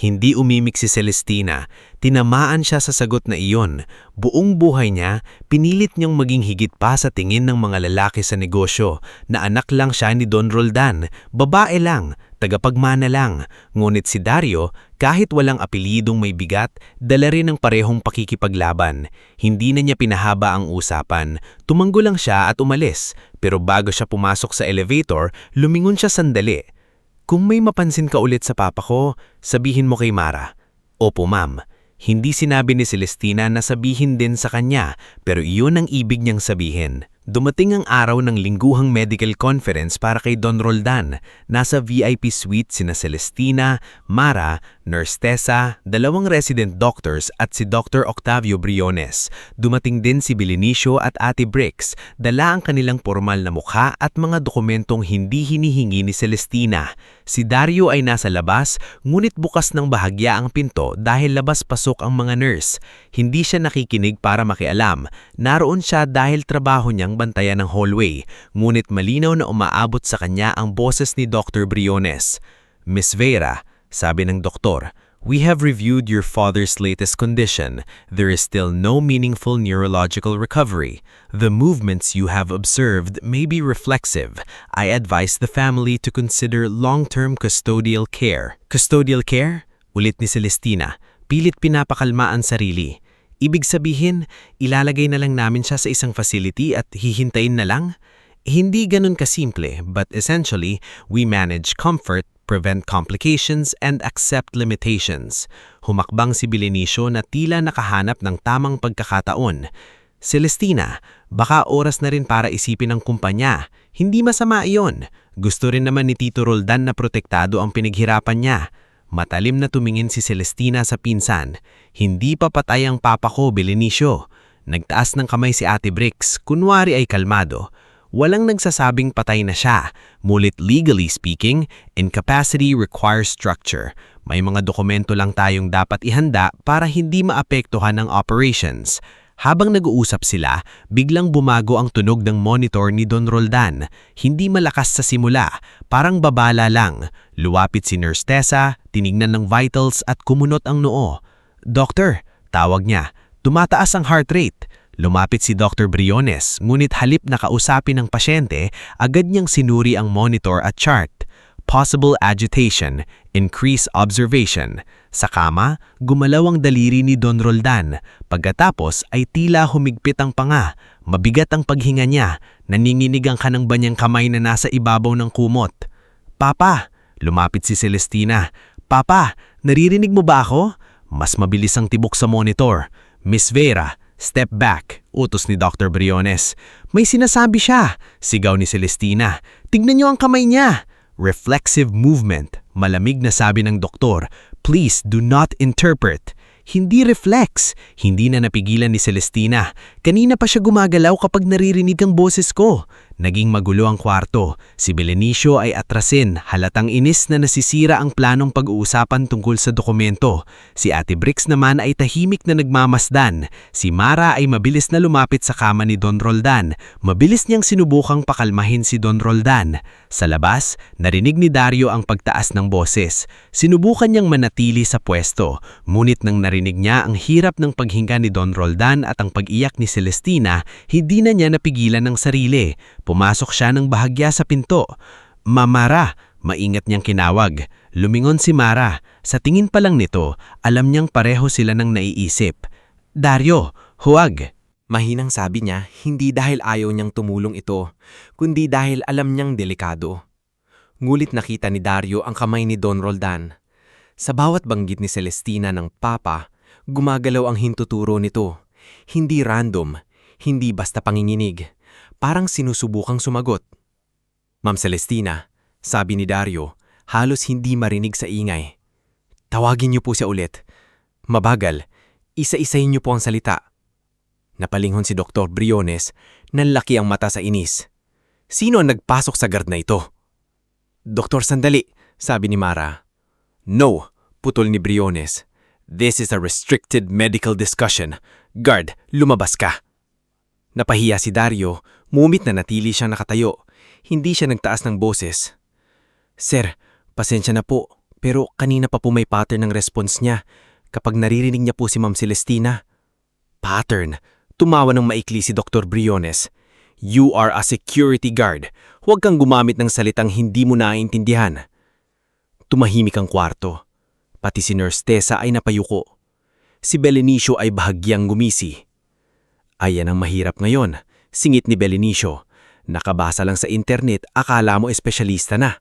Hindi umimik si Celestina. Tinamaan siya sa sagot na iyon. Buong buhay niya, pinilit niyang maging higit pa sa tingin ng mga lalaki sa negosyo na anak lang siya ni Don Roldan, babae lang, tagapagmana lang. Ngunit si Dario, kahit walang apelidong may bigat, dala rin ng parehong pakikipaglaban. Hindi na niya pinahaba ang usapan. Tumanggo lang siya at umalis. Pero bago siya pumasok sa elevator, lumingon siya sandali. "Kung may mapansin ka ulit sa papa ko, sabihin mo kay Mara." "Opo, ma'am." Hindi sinabi ni Celestina na sabihin din sa kanya, pero iyon ang ibig niyang sabihin. Dumating ang araw ng lingguhang medical conference para kay Don Roldan. Nasa VIP suite sina Celestina, Mara, Nurse Tessa, 2 resident doctors at si Dr. Octavio Briones. Dumating din si Belinicio at Ate Brix, dala ang kanilang formal na mukha at mga dokumentong hindi hinihingi ni Celestina. Si Dario ay nasa labas, ngunit bukas ng bahagya ang pinto dahil labas-pasok ang mga nurse. Hindi siya nakikinig para makialam. Naroon siya dahil trabaho niyang binabantayan ng hallway, ngunit malinaw na umaabot sa kanya ang boses ni Dr. Briones. Miss Vera, sabi ng doktor, "We have reviewed your father's latest condition. There is still no meaningful neurological recovery. The movements you have observed may be reflexive. I advise the family to consider long-term custodial care." Custodial care? Ulit ni Celestina, pilit pinapakalma ang sarili. Ibig sabihin, ilalagay na lang namin siya sa isang facility at hihintayin na lang? Hindi ganun kasimple, but essentially, we manage comfort, prevent complications, and accept limitations. Humakbang si Belenisio na tila nakahanap ng tamang pagkakataon. Celestina, baka oras na rin para isipin ng kumpanya. Hindi masama iyon. Gusto rin naman ni Tito Roldan na protektado ang pinaghirapan niya. Matalim na tumingin si Celestina sa pinsan. Hindi pa patay ang papa ko, Belenisio. Nagtaas ng kamay si Ate Brix, kunwari ay kalmado. Walang nagsasabing patay na siya. Mulit legally speaking, incapacity requires structure. May mga dokumento lang tayong dapat ihanda para hindi maapektuhan ang operations. Habang nag-uusap sila, biglang bumago ang tunog ng monitor ni Don Roldan. Hindi malakas sa simula, parang babala lang. Luwapit si Nurse Tessa, tinignan ng vitals at kumunot ang noo. "Doctor," tawag niya, "tumataas ang heart rate." Lumapit si Dr. Briones, ngunit halip na kausapin ng pasyente, agad niyang sinuri ang monitor at chart. Possible agitation, increase observation. Sa kama, gumalaw ang daliri ni Don Roldan. Pagkatapos ay tila humigpit ang panga. Mabigat ang paghinga niya, naninginig ang kanang banyang kamay na nasa ibabaw ng kumot. "Papa," lumapit si Celestina. "Papa, naririnig mo ba ako?" Mas mabilis ang tibok sa monitor. "Miss Vera, step back," utos ni Dr. Briones. "May sinasabi siya," sigaw ni Celestina. "Tignan niyo ang kamay niya." "Reflexive movement," malamig na sabi ng doktor. "Please do not interpret." Hindi reflex. Hindi na napigilan ni Celestina. Kanina pa siya gumagalaw kapag naririnig ang boses ko. Naging magulo ang kwarto. Si Belenisio ay atrasin, halatang inis na nasisira ang planong pag-uusapan tungkol sa dokumento. Si Ate Brix naman ay tahimik na nagmamasdan. Si Mara ay mabilis na lumapit sa kama ni Don Roldan. Mabilis niyang sinubukang pakalmahin si Don Roldan. Sa labas, narinig ni Dario ang pagtaas ng boses. Sinubukan niyang manatili sa pwesto, ngunit nang narinig niya ang hirap ng paghinga ni Don Roldan at ang pag-iyak ni Celestina, hindi na niya napigilan ng sarili. Pumasok siya ng bahagya sa pinto. "Mamara," maingat niyang kinawag. Lumingon si Mara. Sa tingin pa lang nito, alam niyang pareho sila ng naiisip. "Dario, huwag." Mahinang sabi niya, hindi dahil ayaw niyang tumulong ito, kundi dahil alam niyang delikado. Ngulit nakita ni Dario ang kamay ni Don Roldan. Sa bawat banggit ni Celestina ng papa, gumagalaw ang hintuturo nito. Hindi random, hindi basta panginginig. Parang sinusubukang sumagot. "Ma'am Celestina," sabi ni Dario, halos hindi marinig sa ingay. "Tawagin niyo po siya ulit. Mabagal, isa-isahin niyo po ang salita." Napalingon si Dr. Briones, nanlaki ang mata sa inis. "Sino ang nagpasok sa guard na ito?" "Doktor, sandali," sabi ni Mara. "No," putol ni Briones. "This is a restricted medical discussion. Guard, lumabas ka." Napahiya si Dario, mumit na natili siyang nakatayo. Hindi siya nagtaas ng boses. "Sir, pasensya na po, pero kanina pa po may pattern ng response niya kapag naririnig niya po si Ma'am Celestina." "Pattern?" Tumawa ng maikli si Dr. Briones. "You are a security guard. Huwag kang gumamit ng salitang hindi mo naiintindihan." Tumahimik ang kwarto. Pati si Nurse Tessa ay napayuko. Si Belenisio ay bahagyang gumisi. "Ayan ang mahirap ngayon," singit ni Belenisio. "Nakabasa lang sa internet, akala mo espesyalista na."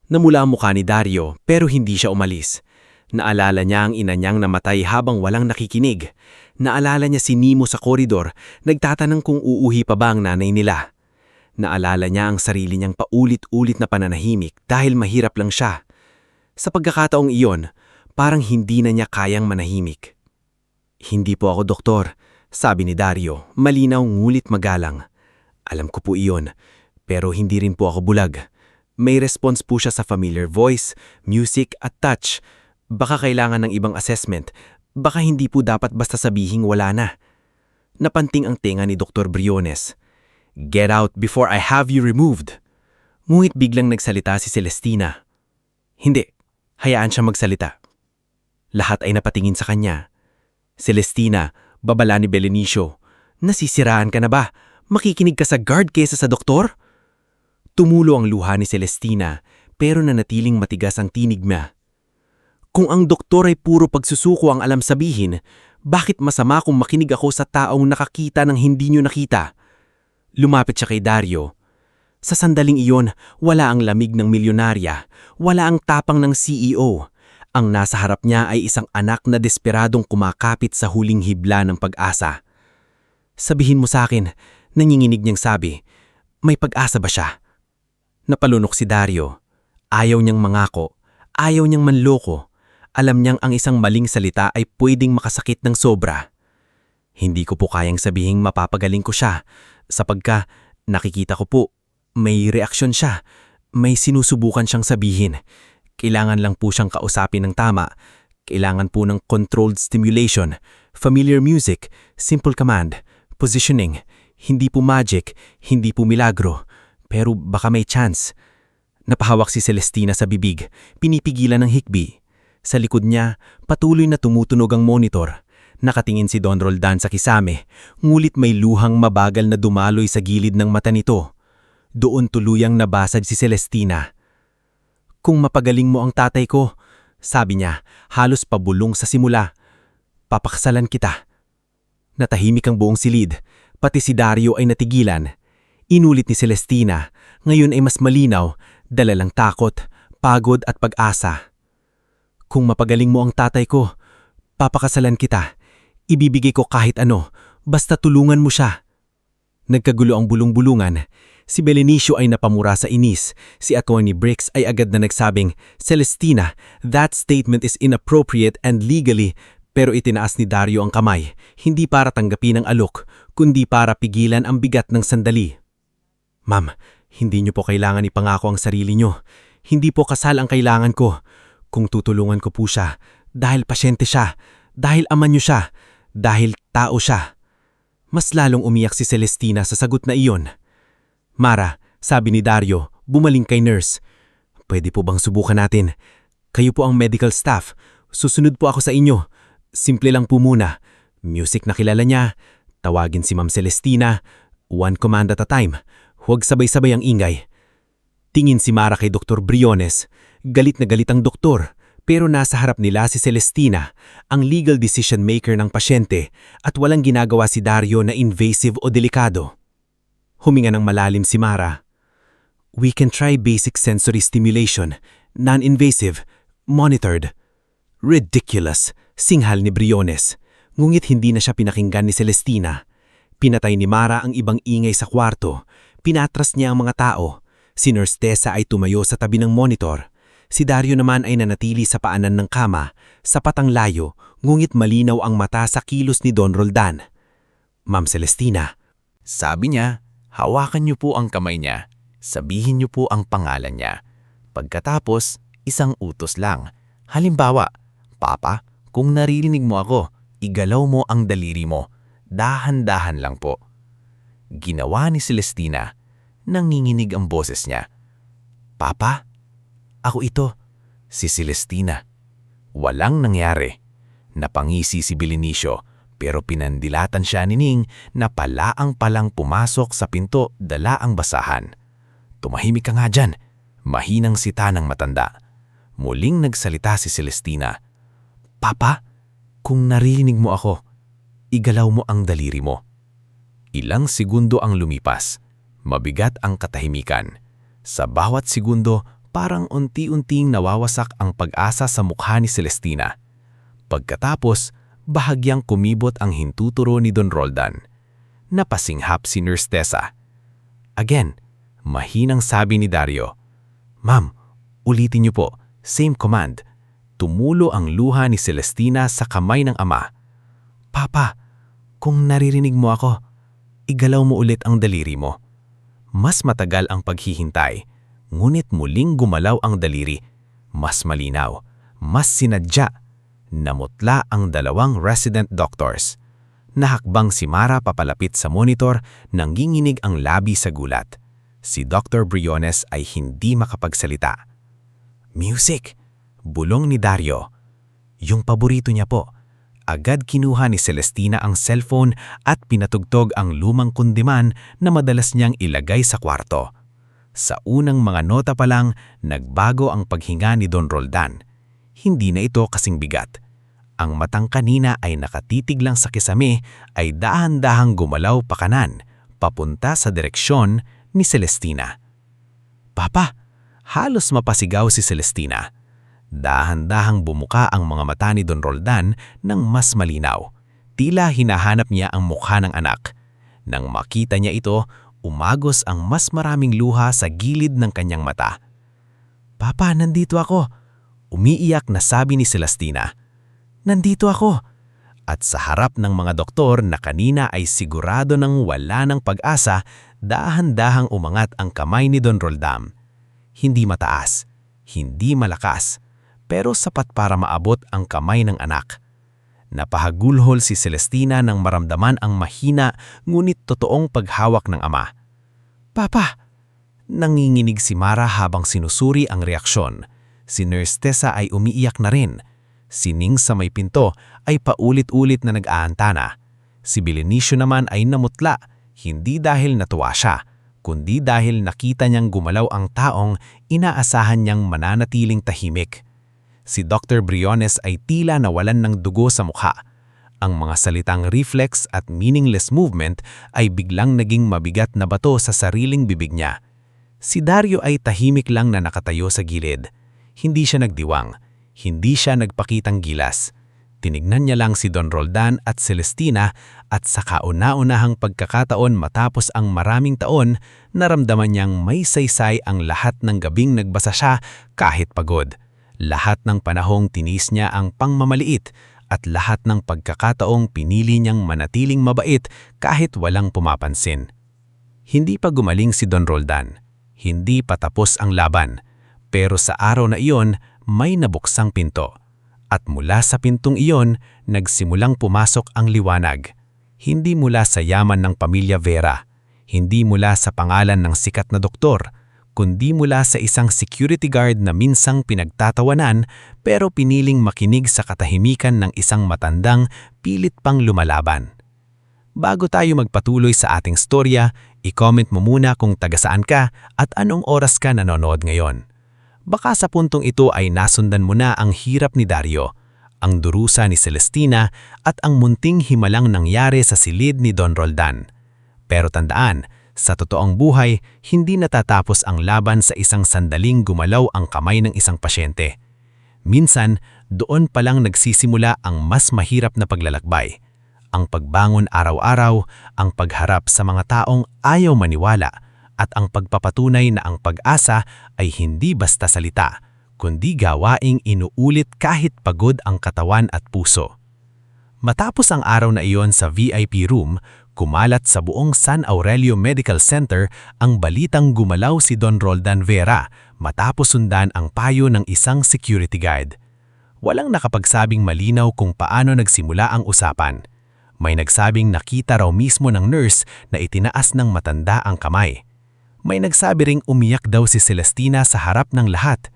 Namula ang mukha ni Dario pero hindi siya umalis. Naalala niya ang ina niyang namatay habang walang nakikinig. Naalala niya si Nemo sa koridor, nagtatanong kung uuhi pa ba ang nanay nila. Naalala niya ang sarili niyang paulit-ulit na pananahimik dahil mahirap lang siya. Sa pagkakataong iyon, parang hindi na niya kayang manahimik. "Hindi po ako doktor," sabi ni Dario, malinaw ngulit magalang. "Alam ko po iyon, pero hindi rin po ako bulag. May response po siya sa familiar voice, music at touch. Baka kailangan ng ibang assessment. Baka hindi po dapat basta sabihing wala na." Napanting ang tenga ni Dr. Briones. Get out before I have you removed. Ngunit biglang nagsalita si Celestina. Hindi, hayaan siya magsalita. Lahat ay napatingin sa kanya. Celestina, babala ni Belenicio. Nasisiraan ka na ba? Makikinig ka sa guard kesa sa doktor? Tumulo ang luha ni Celestina pero nanatiling matigas ang tinig niya. Kung ang doktor ay puro pagsusuko ang alam sabihin, bakit masama kung makinig ako sa taong nakakita ng hindi nyo nakita? Lumapit siya kay Dario. Sa sandaling iyon, wala ang lamig ng milyonarya, wala ang tapang ng CEO. Ang nasa harap niya ay isang anak na desperadong kumakapit sa huling hibla ng pag-asa. Sabihin mo sa akin, nanginginig niyang sabi, may pag-asa ba siya? Napalunok si Dario. Ayaw niyang mangako, ayaw niyang manloko. Alam niyang ang isang maling salita ay pwedeng makasakit ng sobra. Hindi ko po kayang sabihing mapapagaling ko siya, sapagka nakikita ko po, may reaksyon siya, may sinusubukan siyang sabihin. Kailangan lang po siyang kausapin ng tama. Kailangan po ng controlled stimulation, familiar music, simple command, positioning. Hindi po magic, hindi po milagro, pero baka may chance. Napahawak si Celestina sa bibig, pinipigilan ng hikbi. Sa likod niya, patuloy na tumutunog ang monitor. Nakatingin si Don Roldan sa kisame, ngulit may luhang mabagal na dumaloy sa gilid ng mata nito. Doon tuluyang nabasag si Celestina. Kung mapagaling mo ang tatay ko, sabi niya, halos pabulong sa simula. Papaksalan kita. Natahimik ang buong silid, pati si Dario ay natigilan. Inulit ni Celestina, ngayon ay mas malinaw, dala lang takot, pagod at pag-asa. Kung mapagaling mo ang tatay ko, papakasalan kita. Ibibigay ko kahit ano, basta tulungan mo siya. Nagkagulo ang bulong-bulungan. Si Belenicio ay napamura sa inis. Si Atty. Briggs ay agad na nagsabing, Celestina, that statement is inappropriate and legally. Pero itinaas ni Dario ang kamay, hindi para tanggapin ang alok, kundi para pigilan ang bigat ng sandali. Ma'am, hindi niyo po kailangan ipangako ang sarili niyo. Hindi po kasal ang kailangan ko. Kung tutulungan ko po siya, dahil pasyente siya, dahil ama niyo siya, dahil tao siya. Mas lalong umiyak si Celestina sa sagot na iyon. Mara, sabi ni Dario, bumaling kay nurse. Pwede po bang subukan natin? Kayo po ang medical staff. Susunod po ako sa inyo. Simple lang po muna. Music na kilala niya. Tawagin si Ma'am Celestina. One command at a time. Huwag sabay-sabay ang ingay. Tingin si Mara kay Dr. Briones. Galit na galit ang doktor. Pero nasa harap nila si Celestina, ang legal decision maker ng pasyente, at walang ginagawa si Dario na invasive o delikado. Huminga ng malalim si Mara. We can try basic sensory stimulation, non-invasive, monitored. Ridiculous, singhal ni Briones. Ngunit hindi na siya pinakinggan ni Celestina. Pinatay ni Mara ang ibang ingay sa kwarto. Pinatras niya ang mga tao. Si Nurse Tessa ay tumayo sa tabi ng monitor. Si Dario naman ay nanatili sa paanan ng kama, sapat ang layo, ngunit malinaw ang mata sa kilos ni Don Roldan. Ma'am Celestina, Sabi niya, hawakan niyo po ang kamay niya. Sabihin niyo po ang pangalan niya. Pagkatapos, isang utos lang. Halimbawa, Papa, kung naririnig mo ako, igalaw mo ang daliri mo. Dahan-dahan lang po. Ginawa ni Celestina. Nanginginig ang boses niya. Papa? Ako ito, si Celestina. Walang nangyari. Napangisi si Belenicio, pero pinandilatan siya ni Ning na palaang palang pumasok sa pinto dala ang basahan. Tumahimik ka nga dyan, mahinang sita ng matanda. Muling nagsalita si Celestina. Papa, kung naririnig mo ako, igalaw mo ang daliri mo. Ilang segundo ang lumipas. Mabigat ang katahimikan. Sa bawat segundo, parang unti-unting nawawasak ang pag-asa sa mukha ni Celestina. Pagkatapos, bahagyang kumibot ang hintuturo ni Don Roldan. Napasinghap si Nurse Tessa. Again, mahinang sabi ni Dario, Ma'am, ulitin niyo po, same command. Tumulo ang luha ni Celestina sa kamay ng ama. Papa, kung naririnig mo ako, igalaw mo ulit ang daliri mo. Mas matagal ang paghihintay. Ngunit muling gumalaw ang daliri. Mas malinaw, mas sinadya. Namutla ang dalawang resident doctors. Nahakbang si Mara papalapit sa monitor, nanginginig ang labi sa gulat. Si Dr. Briones ay hindi makapagsalita. Music! Bulong ni Dario. Yung paborito niya po. Agad kinuha ni Celestina ang cellphone at pinatugtog ang lumang kundiman na madalas niyang ilagay sa kwarto. Sa unang mga nota pa lang, nagbago ang paghinga ni Don Roldan. Hindi na ito kasing bigat. Ang matang kanina ay nakatitig lang sa kisame ay dahan-dahang gumalaw pakanan, papunta sa direksyon ni Celestina. Papa, halos mapasigaw si Celestina. Dahan-dahang bumuka ang mga mata ni Don Roldan ng mas malinaw. Tila hinahanap niya ang mukha ng anak. Nang makita niya ito, umagos ang mas maraming luha sa gilid ng kanyang mata. Papa, nandito ako. Umiiyak na sabi ni Celestina. Nandito ako. At sa harap ng mga doktor na kanina ay sigurado nang wala ng pag-asa, dahan-dahang umangat ang kamay ni Don Roldán. Hindi mataas, hindi malakas, pero sapat para maabot ang kamay ng anak. Napahagulhol si Celestina nang maramdaman ang mahina ngunit totoong paghawak ng ama. Papa! Nanginginig si Mara habang sinusuri ang reaksyon. Si Nurse Tessa ay umiiyak na rin. Si Ning sa may pinto ay paulit-ulit na nag-aantana. Si Belinisio naman ay namutla, hindi dahil natuwa siya, kundi dahil nakita niyang gumalaw ang taong inaasahan niyang mananatiling tahimik. Si Dr. Briones ay tila nawalan ng dugo sa mukha. Ang mga salitang reflex at meaningless movement ay biglang naging mabigat na bato sa sariling bibig niya. Si Dario ay tahimik lang na nakatayo sa gilid. Hindi siya nagdiwang. Hindi siya nagpakitang gilas. Tinignan niya lang si Don Roldan at Celestina at sa kauna-unahang pagkakataon matapos ang maraming taon, naramdaman niyang may saysay ang lahat ng gabing nagbasa siya kahit pagod. Lahat ng panahong tinis niya ang pangmamaliit at lahat ng pagkakataong pinili niyang manatiling mabait kahit walang pumapansin. Hindi pa gumaling si Don Roldan. Hindi pa tapos ang laban. Pero sa araw na iyon, may nabuksang pinto. At mula sa pintong iyon, nagsimulang pumasok ang liwanag. Hindi mula sa yaman ng pamilya Vera, hindi mula sa pangalan ng sikat na doktor, kundi mula sa isang security guard na minsang pinagtatawanan pero piniling makinig sa katahimikan ng isang matandang pilit pang lumalaban. Bago tayo magpatuloy sa ating storya, i-comment mo muna kung taga-saan ka at anong oras ka nanonood ngayon. Baka sa puntong ito ay nasundan mo na ang hirap ni Dario, ang durusa ni Celestina at ang munting himalang nangyari sa silid ni Don Roldan. Pero tandaan, sa totoong buhay, hindi natatapos ang laban sa isang sandaling gumalaw ang kamay ng isang pasyente. Minsan, doon pa lang nagsisimula ang mas mahirap na paglalakbay. Ang pagbangon araw-araw, ang pagharap sa mga taong ayaw maniwala, at ang pagpapatunay na ang pag-asa ay hindi basta salita, kundi gawaing inuulit kahit pagod ang katawan at puso. Matapos ang araw na iyon sa VIP room, kumalat sa buong San Aurelio Medical Center ang balitang gumalaw si Don Roldan Vera matapos sundan ang payo ng isang security guard. Walang nakapagsabing malinaw kung paano nagsimula ang usapan. May nagsabing nakita raw mismo ng nurse na itinaas ng matanda ang kamay. May nagsabi ring umiyak daw si Celestina sa harap ng lahat.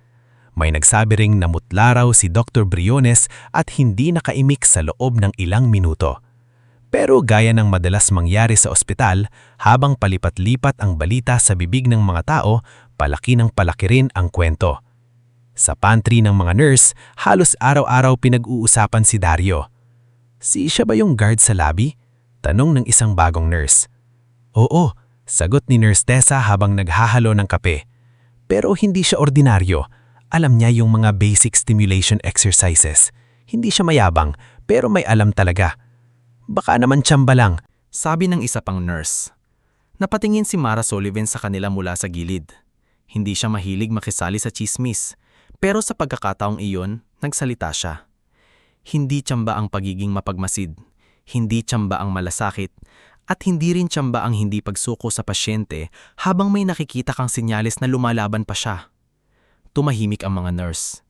May nagsabi ring namutla raw si Dr. Briones at hindi nakaimik sa loob ng ilang minuto. Pero gaya ng madalas mangyari sa ospital, habang palipat-lipat ang balita sa bibig ng mga tao, palaki ng palaki rin ang kwento. Sa pantry ng mga nurse, halos araw-araw pinag-uusapan si Dario. Siya ba yung guard sa lobby? Tanong ng isang bagong nurse. Oo. Sagot ni Nurse Tessa habang naghahalo ng kape. Pero hindi siya ordinaryo. Alam niya yung mga basic stimulation exercises. Hindi siya mayabang, pero may alam talaga. Baka naman tsamba lang, sabi ng isa pang nurse. Napatingin si Mara Sullivan sa kanila mula sa gilid. Hindi siya mahilig makisali sa chismis, pero sa pagkakataong iyon, nagsalita siya. Hindi tsamba ang pagiging mapagmasid, hindi tsamba ang malasakit, at hindi rin tsamba ang hindi pagsuko sa pasyente habang may nakikita kang senyales na lumalaban pa siya. Tumahimik ang mga nurse.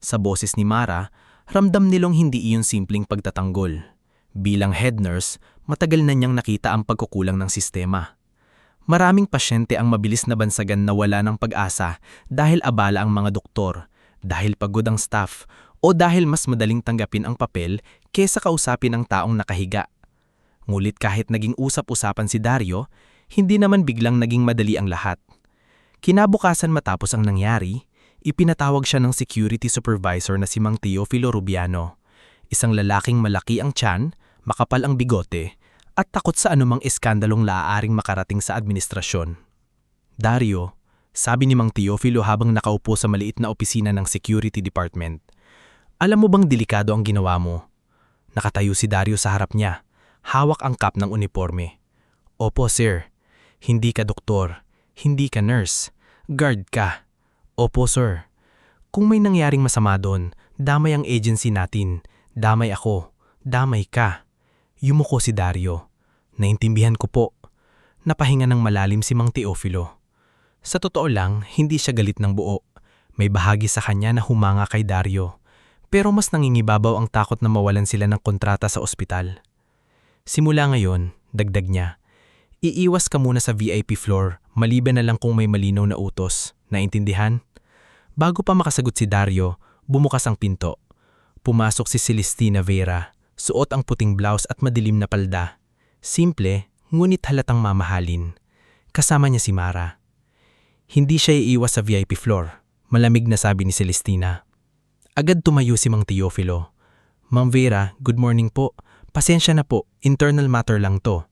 Sa boses ni Mara, ramdam nilong hindi iyon simpleng pagtatanggol. Bilang head nurse, matagal na niyang nakita ang pagkukulang ng sistema. Maraming pasyente ang mabilis na bansagan na wala ng pag-asa dahil abala ang mga doktor, dahil pagod ang staff, o dahil mas madaling tanggapin ang papel kesa kausapin ang taong nakahiga. Ngulit kahit naging usap-usapan si Dario, hindi naman biglang naging madali ang lahat. Kinabukasan matapos ang nangyari, ipinatawag siya ng security supervisor na si Mang Teofilo Rubiano, isang lalaking malaki ang tiyan, makapal ang bigote, at takot sa anumang iskandalong laaaring makarating sa administrasyon. Dario, sabi ni Mang Teofilo habang nakaupo sa maliit na opisina ng security department, alam mo bang delikado ang ginawa mo? Nakatayo si Dario sa harap niya, hawak ang cap ng uniforme. Opo sir, hindi ka doktor, hindi ka nurse, guard ka. Opo sir, kung may nangyaring masama doon, damay ang agency natin, damay ako, damay ka. Yumuko si Dario. Naintindihan ko po. Napahinga ng malalim si Mang Teofilo. Sa totoo lang, hindi siya galit ng buo. May bahagi sa kanya na humanga kay Dario. Pero mas nangingibabaw ang takot na mawalan sila ng kontrata sa ospital. Simula ngayon, dagdag niya, iiwas ka muna sa VIP floor, maliban na lang kung may malinaw na utos. Naintindihan? Bago pa makasagot si Dario, bumukas ang pinto. Pumasok si Celestina Vera, suot ang puting blouse at madilim na palda. Simple, ngunit halatang mamahalin. Kasama niya si Mara. Hindi siya iiwas sa VIP floor, malamig na sabi ni Celestina. Agad tumayo si Mang Teofilo. Ma'am Vera, good morning po. Pasensya na po, internal matter lang to.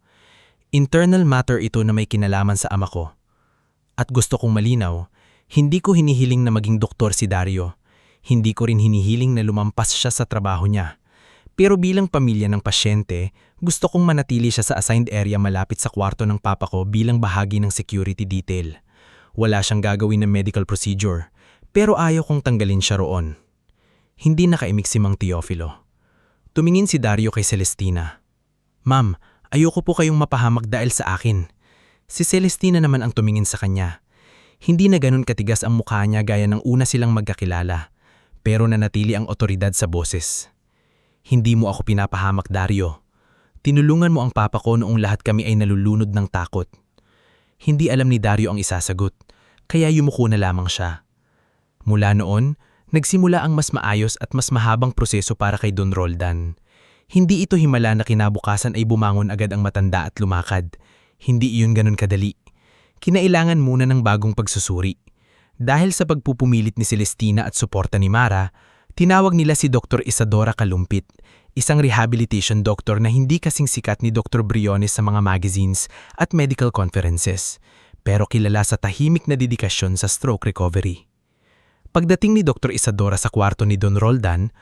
Internal matter ito na may kinalaman sa ama ko. At gusto kong malinaw, hindi ko hinihiling na maging doktor si Dario. Hindi ko rin hinihiling na lumampas siya sa trabaho niya. Pero bilang pamilya ng pasyente, gusto kong manatili siya sa assigned area malapit sa kwarto ng papa ko bilang bahagi ng security detail. Wala siyang gagawin ng medical procedure, pero ayaw kong tanggalin siya roon. Hindi nakaimik si Mang Teofilo. Tumingin si Dario kay Celestina. Ma'am, ayoko po kayong mapahamak dahil sa akin. Si Celestina naman ang tumingin sa kanya. Hindi na ganun katigas ang mukha niya gaya ng una silang magkakilala, pero nanatili ang otoridad sa boses. Hindi mo ako pinapahamak, Dario. Tinulungan mo ang papa ko noong lahat kami ay nalulunod ng takot. Hindi alam ni Dario ang isasagot, kaya yumuko na lamang siya. Mula noon, nagsimula ang mas maayos at mas mahabang proseso para kay Don Roldan. Hindi ito himala na kinabukasan ay bumangon agad ang matanda at lumakad. Hindi iyon ganun kadali. Kinailangan muna ng bagong pagsusuri. Dahil sa pagpupumilit ni Celestina at suporta ni Mara, tinawag nila si Dr. Isadora Kalumpit, isang rehabilitation doctor na hindi kasing sikat ni Dr. Briones sa mga magazines at medical conferences, pero kilala sa tahimik na dedikasyon sa stroke recovery. Pagdating ni Dr. Isadora sa kwarto ni Don Roldan,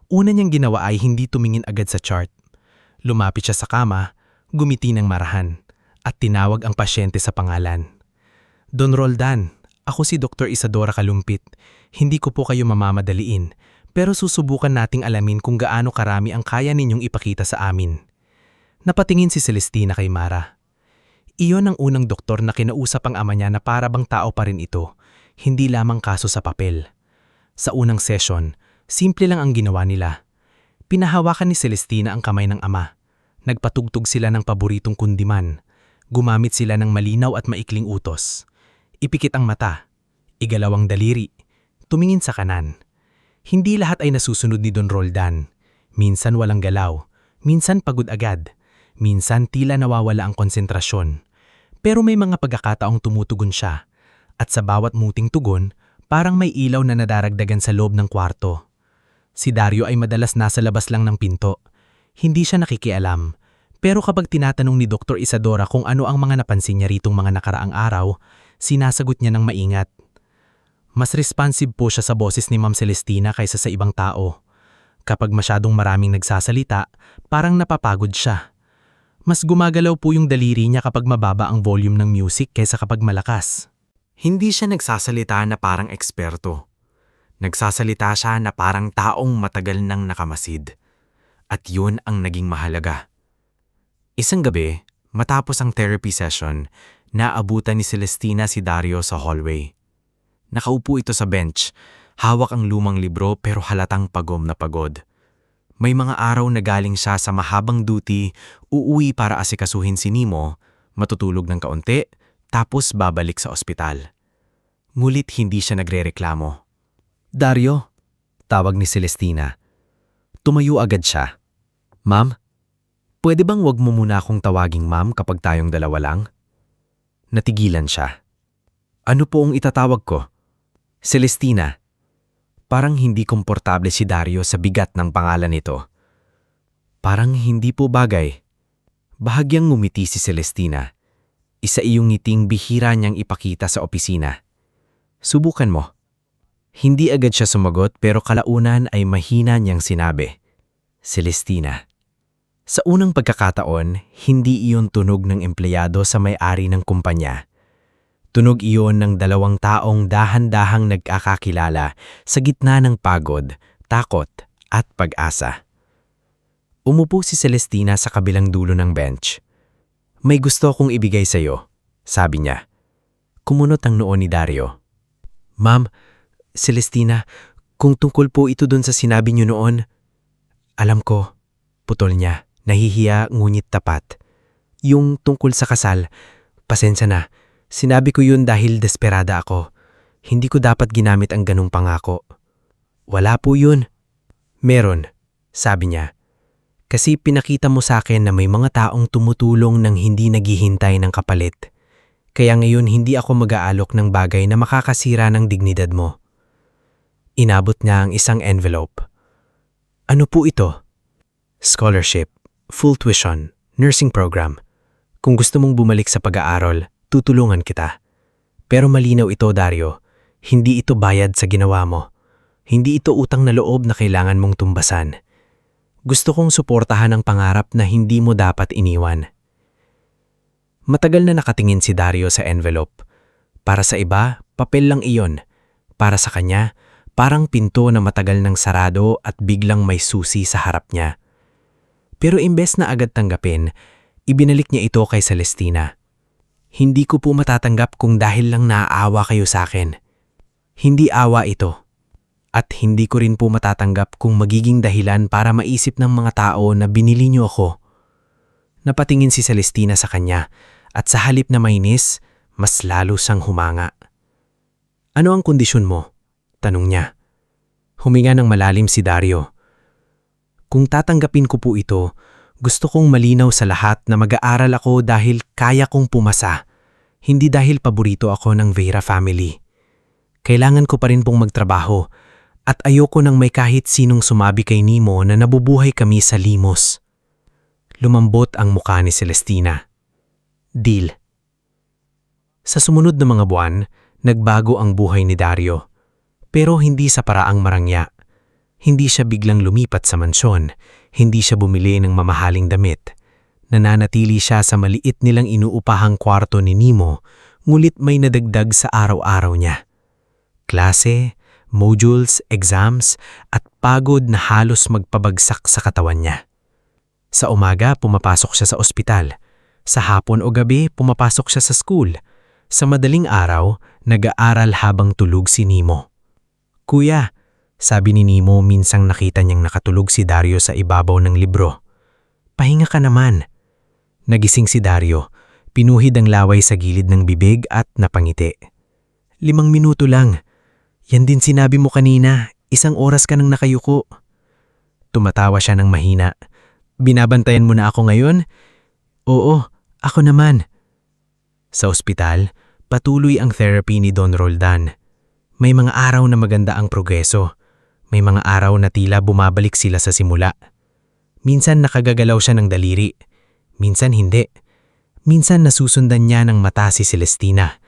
una niyang ginawa ay hindi tumingin agad sa chart. Lumapit siya sa kama, gumiti ng marahan, at tinawag ang pasyente sa pangalan. Don Roldan, ako si Dr. Isadora Kalumpit. Hindi ko po kayo mamamadaliin, pero susubukan nating alamin kung gaano karami ang kaya ninyong ipakita sa amin. Napatingin si Celestina kay Mara. Iyon ang unang doktor na kinausap ang ama niya na para bang tao pa rin ito, hindi lamang kaso sa papel. Sa unang session, simple lang ang ginawa nila. Pinahawakan ni Celestina ang kamay ng ama. Nagpatugtog sila ng paboritong kundiman. Gumamit sila ng malinaw at maikling utos. Ipikit ang mata. Igalaw ang daliri. Tumingin sa kanan. Hindi lahat ay nasusunod ni Don Roldan. Minsan walang galaw. Minsan pagod agad. Minsan tila nawawala ang konsentrasyon. Pero may mga pagkakataong tumutugon siya. At sa bawat muting tugon, parang may ilaw na nadaragdagan sa loob ng kwarto. Si Dario ay madalas nasa labas lang ng pinto. Hindi siya nakikialam. Pero kapag tinatanong ni Dr. Isadora kung ano ang mga napansin niya ritong mga nakaraang araw, sinasagot niya ng maingat. Mas responsive po siya sa boses ni Ma'am Celestina kaysa sa ibang tao. Kapag masyadong maraming nagsasalita, parang napapagod siya. Mas gumagalaw po yung daliri niya kapag mababa ang volume ng music kaysa kapag malakas. Hindi siya nagsasalita na parang eksperto. Nagsasalita siya na parang taong matagal nang nakamasid. At yun ang naging mahalaga. Isang gabi, matapos ang therapy session, naabutan ni Celestina si Dario sa hallway. Nakaupo ito sa bench, hawak ang lumang libro pero halatang pagod na pagod. May mga araw na galing siya sa mahabang duty, uuwi para asikasuhin si Nemo, matutulog ng kaunti, tapos babalik sa ospital. Ngulit hindi siya nagrereklamo. Dario, tawag ni Celestina. Tumayo agad siya. Ma'am, pwede bang wag mo muna akong tawaging ma'am kapag tayong dalawa lang? Natigilan siya. Ano po ang itatawag ko? Celestina. Parang hindi komportable si Dario sa bigat ng pangalan nito. Parang hindi po bagay. Bahagyang ngumiti si Celestina. Isa iyong ngiting bihira niyang ipakita sa opisina. Subukan mo. Hindi agad siya sumagot pero kalaunan ay mahina niyang sinabi. Celestina. Sa unang pagkakataon, hindi iyon tunog ng empleyado sa may-ari ng kumpanya. Tunog iyon ng dalawang taong dahan-dahang nagkakakilala sa gitna ng pagod, takot at pag-asa. Umupo si Celestina sa kabilang dulo ng bench. May gusto kong ibigay sa iyo, sabi niya. Kumunot ang noo ni Dario. Ma'am, Celestina, kung tungkol po ito dun sa sinabi niyo noon. Alam ko, putol niya, nahihiya ngunit tapat. Yung tungkol sa kasal, pasensya na. Sinabi ko yun dahil desperada ako. Hindi ko dapat ginamit ang ganung pangako. Wala po yun. Meron, sabi niya. Kasi pinakita mo sa akin na may mga taong tumutulong nang hindi naghihintay ng kapalit. Kaya ngayon hindi ako mag-aalok ng bagay na makakasira ng dignidad mo. Inabot niya ang isang envelope. Ano po ito? Scholarship, full tuition, nursing program. Kung gusto mong bumalik sa pag-aaral, tutulungan kita. Pero malinaw ito, Dario. Hindi ito bayad sa ginawa mo. Hindi ito utang na loob na kailangan mong tumbasan. Gusto kong suportahan ang pangarap na hindi mo dapat iniwan. Matagal na nakatingin si Dario sa envelope. Para sa iba, papel lang iyon. Para sa kanya, parang pinto na matagal nang sarado at biglang may susi sa harap niya. Pero imbes na agad tanggapin, ibinalik niya ito kay Celestina. Hindi ko po matatanggap kung dahil lang naaawa kayo sa akin. Hindi awa ito. At hindi ko rin po matatanggap kung magiging dahilan para maisip ng mga tao na binili niyo ako. Napatingin si Celestina sa kanya at sa halip na mainis, mas lalo siyang humanga. Ano ang kondisyon mo? Tanong niya. Huminga ng malalim si Dario. Kung tatanggapin ko po ito, gusto kong malinaw sa lahat na mag-aaral ako dahil kaya kong pumasa, hindi dahil paborito ako ng Vera family. Kailangan ko pa rin pong magtrabaho at ayoko nang may kahit sinong sumabi kay Nemo na nabubuhay kami sa limos. Lumambot ang mukha ni Celestina. Deal. Sa sumunod na mga buwan, nagbago ang buhay ni Dario. Pero hindi sa paraang marangya. Hindi siya biglang lumipat sa mansyon. Hindi siya bumili ng mamahaling damit. Nananatili siya sa maliit nilang inuupahang kwarto ni Nemo, ngulit may nadagdag sa araw-araw niya. Klase, modules, exams, at pagod na halos magpabagsak sa katawan niya. Sa umaga, pumapasok siya sa ospital. Sa hapon o gabi, pumapasok siya sa school. Sa madaling araw, nag-aaral habang tulog si Nemo. Kuya, sabi ni Nemo minsang nakita niyang nakatulog si Dario sa ibabaw ng libro. Pahinga ka naman. Nagising si Dario, pinuhid ang laway sa gilid ng bibig at napangiti. 5 minuto lang. Yan din sinabi mo kanina, 1 oras ka nang nakayuko. Tumatawa siya ng mahina. Binabantayan mo na ako ngayon? Oo, ako naman. Sa ospital, patuloy ang therapy ni Don Roldan. May mga araw na maganda ang progreso. May mga araw na tila bumabalik sila sa simula. Minsan nakagagalaw siya ng daliri. Minsan hindi. Minsan nasusundan niya ng mata si Celestina.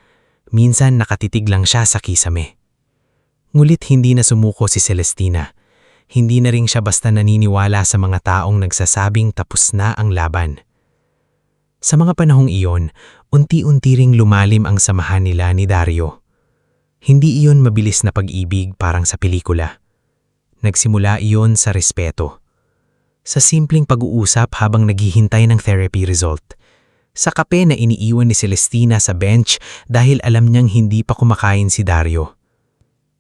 Minsan nakatitig lang siya sa kisame. Ngulit hindi na sumuko si Celestina. Hindi na rin siya basta naniniwala sa mga taong nagsasabing tapos na ang laban. Sa mga panahong iyon, unti-unti ring lumalim ang samahan nila ni Dario. Hindi iyon mabilis na pag-ibig parang sa pelikula. Nagsimula iyon sa respeto. Sa simpleng pag-uusap habang naghihintay ng therapy result. Sa kape na iniiwan ni Celestina sa bench dahil alam niyang hindi pa kumakain si Dario.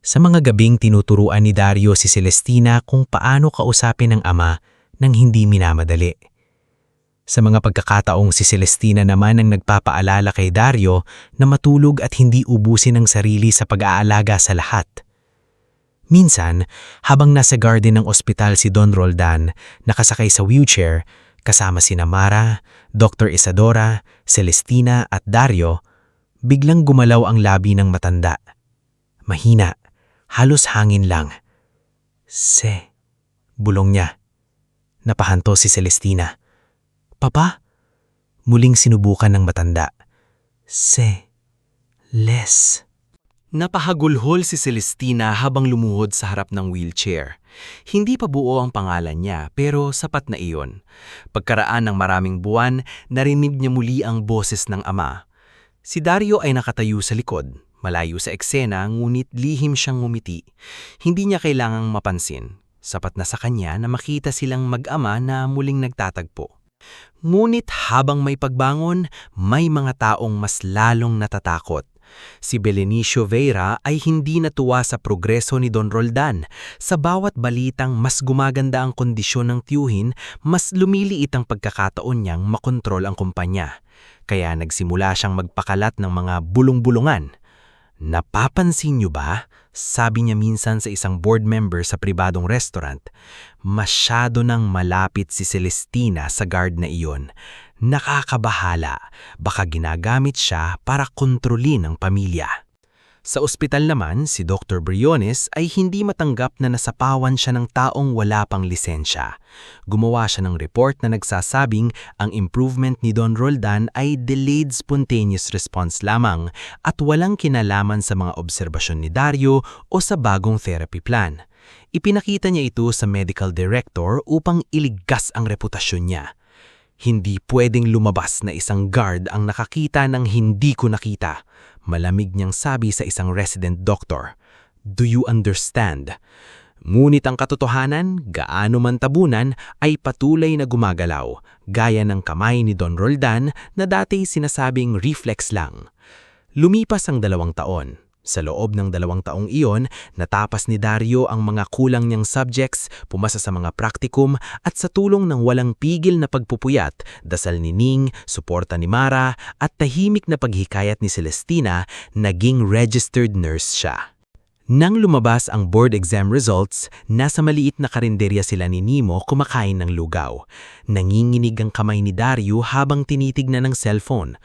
Sa mga gabing tinuturuan ni Dario si Celestina kung paano kausapin ang ama nang hindi minamadali. Sa mga pagkakataong si Celestina naman ang nagpapaalala kay Dario na matulog at hindi ubusin ang sarili sa pag-aalaga sa lahat. Minsan, habang nasa garden ng ospital si Don Roldan, nakasakay sa wheelchair, kasama sina Mara, Dr. Isadora, Celestina at Dario, biglang gumalaw ang labi ng matanda. Mahina, halos hangin lang. Bulong niya. Napahanto si Celestina. Papa? Muling sinubukan ng matanda. Les. Napahagulhol si Celestina habang lumuhod sa harap ng wheelchair. Hindi pa buo ang pangalan niya pero sapat na iyon. Pagkaraan ng maraming buwan, narinig niya muli ang boses ng ama. Si Dario ay nakatayo sa likod, malayo sa eksena ngunit lihim siyang ngumiti. Hindi niya kailangang mapansin. Sapat na sa kanya na makita silang mag-ama na muling nagtatagpo. Ngunit habang may pagbangon, may mga taong mas lalong natatakot. Si Belenicio Veira ay hindi natuwa sa progreso ni Don Roldan. Sa bawat balitang mas gumaganda ang kondisyon ng tiyuhin, mas lumiliit ang pagkakataon niyang makontrol ang kumpanya. Kaya nagsimula siyang magpakalat ng mga bulong-bulungan. Napapansin niyo ba? Sabi niya minsan sa isang board member sa pribadong restaurant, masyado nang malapit si Celestina sa guard na iyon. Nakakabahala, baka ginagamit siya para kontrolin ang pamilya. Sa ospital naman, si Dr. Briones ay hindi matanggap na nasapawan siya ng taong wala pang lisensya. Gumawa siya ng report na nagsasabing ang improvement ni Don Roldan ay delayed spontaneous response lamang at walang kinalaman sa mga obserbasyon ni Dario o sa bagong therapy plan. Ipinakita niya ito sa medical director upang iligtas ang reputasyon niya. Hindi pwedeng lumabas na isang guard ang nakakita ng hindi ko nakita. Malamig niyang sabi sa isang resident doctor. Do you understand? Ngunit ang katotohanan, gaano man tabunan, ay patuloy na gumagalaw, gaya ng kamay ni Don Roldan na dati sinasabing reflex lang. Lumipas ang 2 taon. Sa loob ng 2 taong iyon, natapas ni Dario ang mga kulang niyang subjects, pumasa sa mga praktikum at sa tulong ng walang pigil na pagpupuyat, dasal ni Ning, suporta ni Mara at tahimik na paghikayat ni Celestina, naging registered nurse siya. Nang lumabas ang board exam results, nasa maliit na karinderya sila ni Nemo kumakain ng lugaw. Nanginginig ang kamay ni Dario habang tinitignan ng cellphone.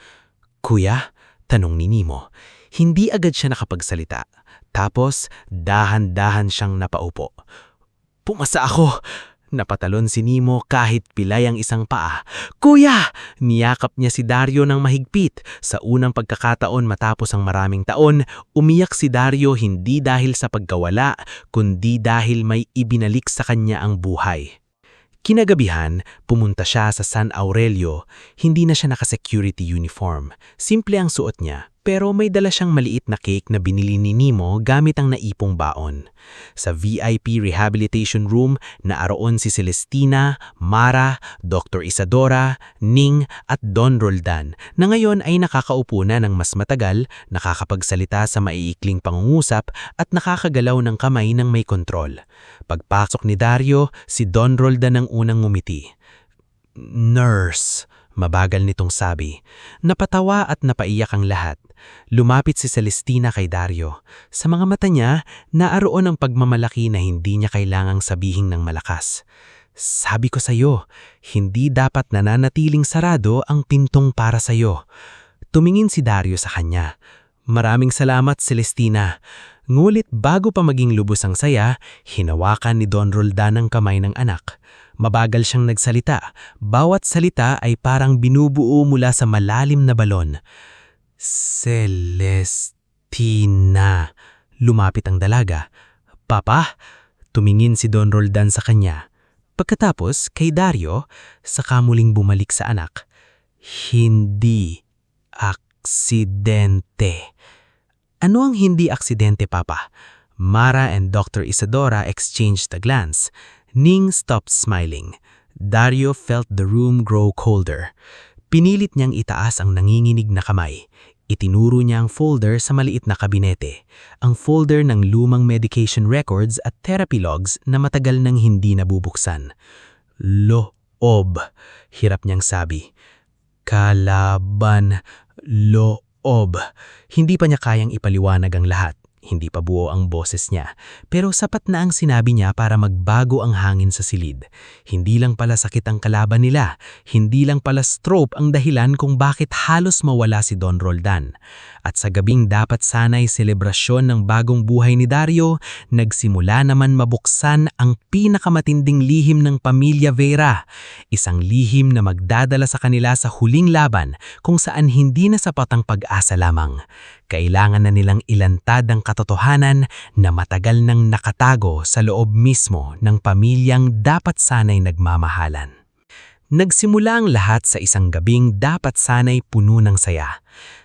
Kuya? Tanong ni Nemo. Hindi agad siya nakapagsalita. Tapos, dahan-dahan siyang napaupo. Pumasa ako! Napatalon si Nemo kahit pilay ang isang paa. Kuya! Niyakap niya si Dario ng mahigpit. Sa unang pagkakataon matapos ang maraming taon, umiyak si Dario hindi dahil sa pagkawala, kundi dahil may ibinalik sa kanya ang buhay. Kinagabihan, pumunta siya sa San Aurelio. Hindi na siya naka-security uniform. Simple ang suot niya. Pero may dala siyang maliit na cake na binili ni Nemo gamit ang naipong baon. Sa VIP rehabilitation room, naaroon si Celestina, Mara, Dr. Isadora, Ning at Don Roldan na ngayon ay nakakaupo na ng mas matagal, nakakapagsalita sa maiikling pangungusap at nakakagalaw ng kamay ng may kontrol. Pagpasok ni Dario, si Don Roldan ang unang ngumiti. Nurse, mabagal nitong sabi. Napatawa at napaiyak ang lahat. Lumapit si Celestina kay Dario. Sa mga mata niya, naaroon ang pagmamalaki na hindi niya kailangang sabihin ng malakas. Sabi ko sa'yo, hindi dapat nananatiling sarado ang pintong para sa'yo. Tumingin si Dario sa kanya. Maraming salamat, Celestina. Ngulit bago pa maging lubos ang saya, hinawakan ni Don Roldan ang kamay ng anak. Mabagal siyang nagsalita. Bawat salita ay parang binubuo mula sa malalim na balon. Celestina. Lumapit ang dalaga. Papa? Tumingin si Don Roldan sa kanya. Pagkatapos, kay Dario, saka muling bumalik sa anak. Hindi aksidente. Ano ang hindi aksidente, Papa? Mara and Dr. Isadora exchanged a glance. Ning stopped smiling. Dario felt the room grow colder. Pinilit niyang itaas ang nanginginig na kamay. Itinuro niya ang folder sa maliit na kabinete, ang folder ng lumang medication records at therapy logs na matagal nang hindi nabubuksan. Loob, hirap niyang sabi. Kalaban, loob. Hindi pa niya kayang ipaliwanag ang lahat. Hindi pa buo ang boses niya, pero sapat na ang sinabi niya para magbago ang hangin sa silid. Hindi lang pala sakit ang kalaban nila, hindi lang pala stroke ang dahilan kung bakit halos mawala si Don Roldan. At sa gabing dapat sana'y selebrasyon ng bagong buhay ni Dario, nagsimula naman mabuksan ang pinakamatinding lihim ng pamilya Vera. Isang lihim na magdadala sa kanila sa huling laban kung saan hindi na sapat ang pag-asa lamang. Kailangan na nilang ilantad ang katotohanan na matagal nang nakatago sa loob mismo ng pamilyang dapat sana'y nagmamahalan. Nagsimula ang lahat sa isang gabing dapat sana'y puno ng saya.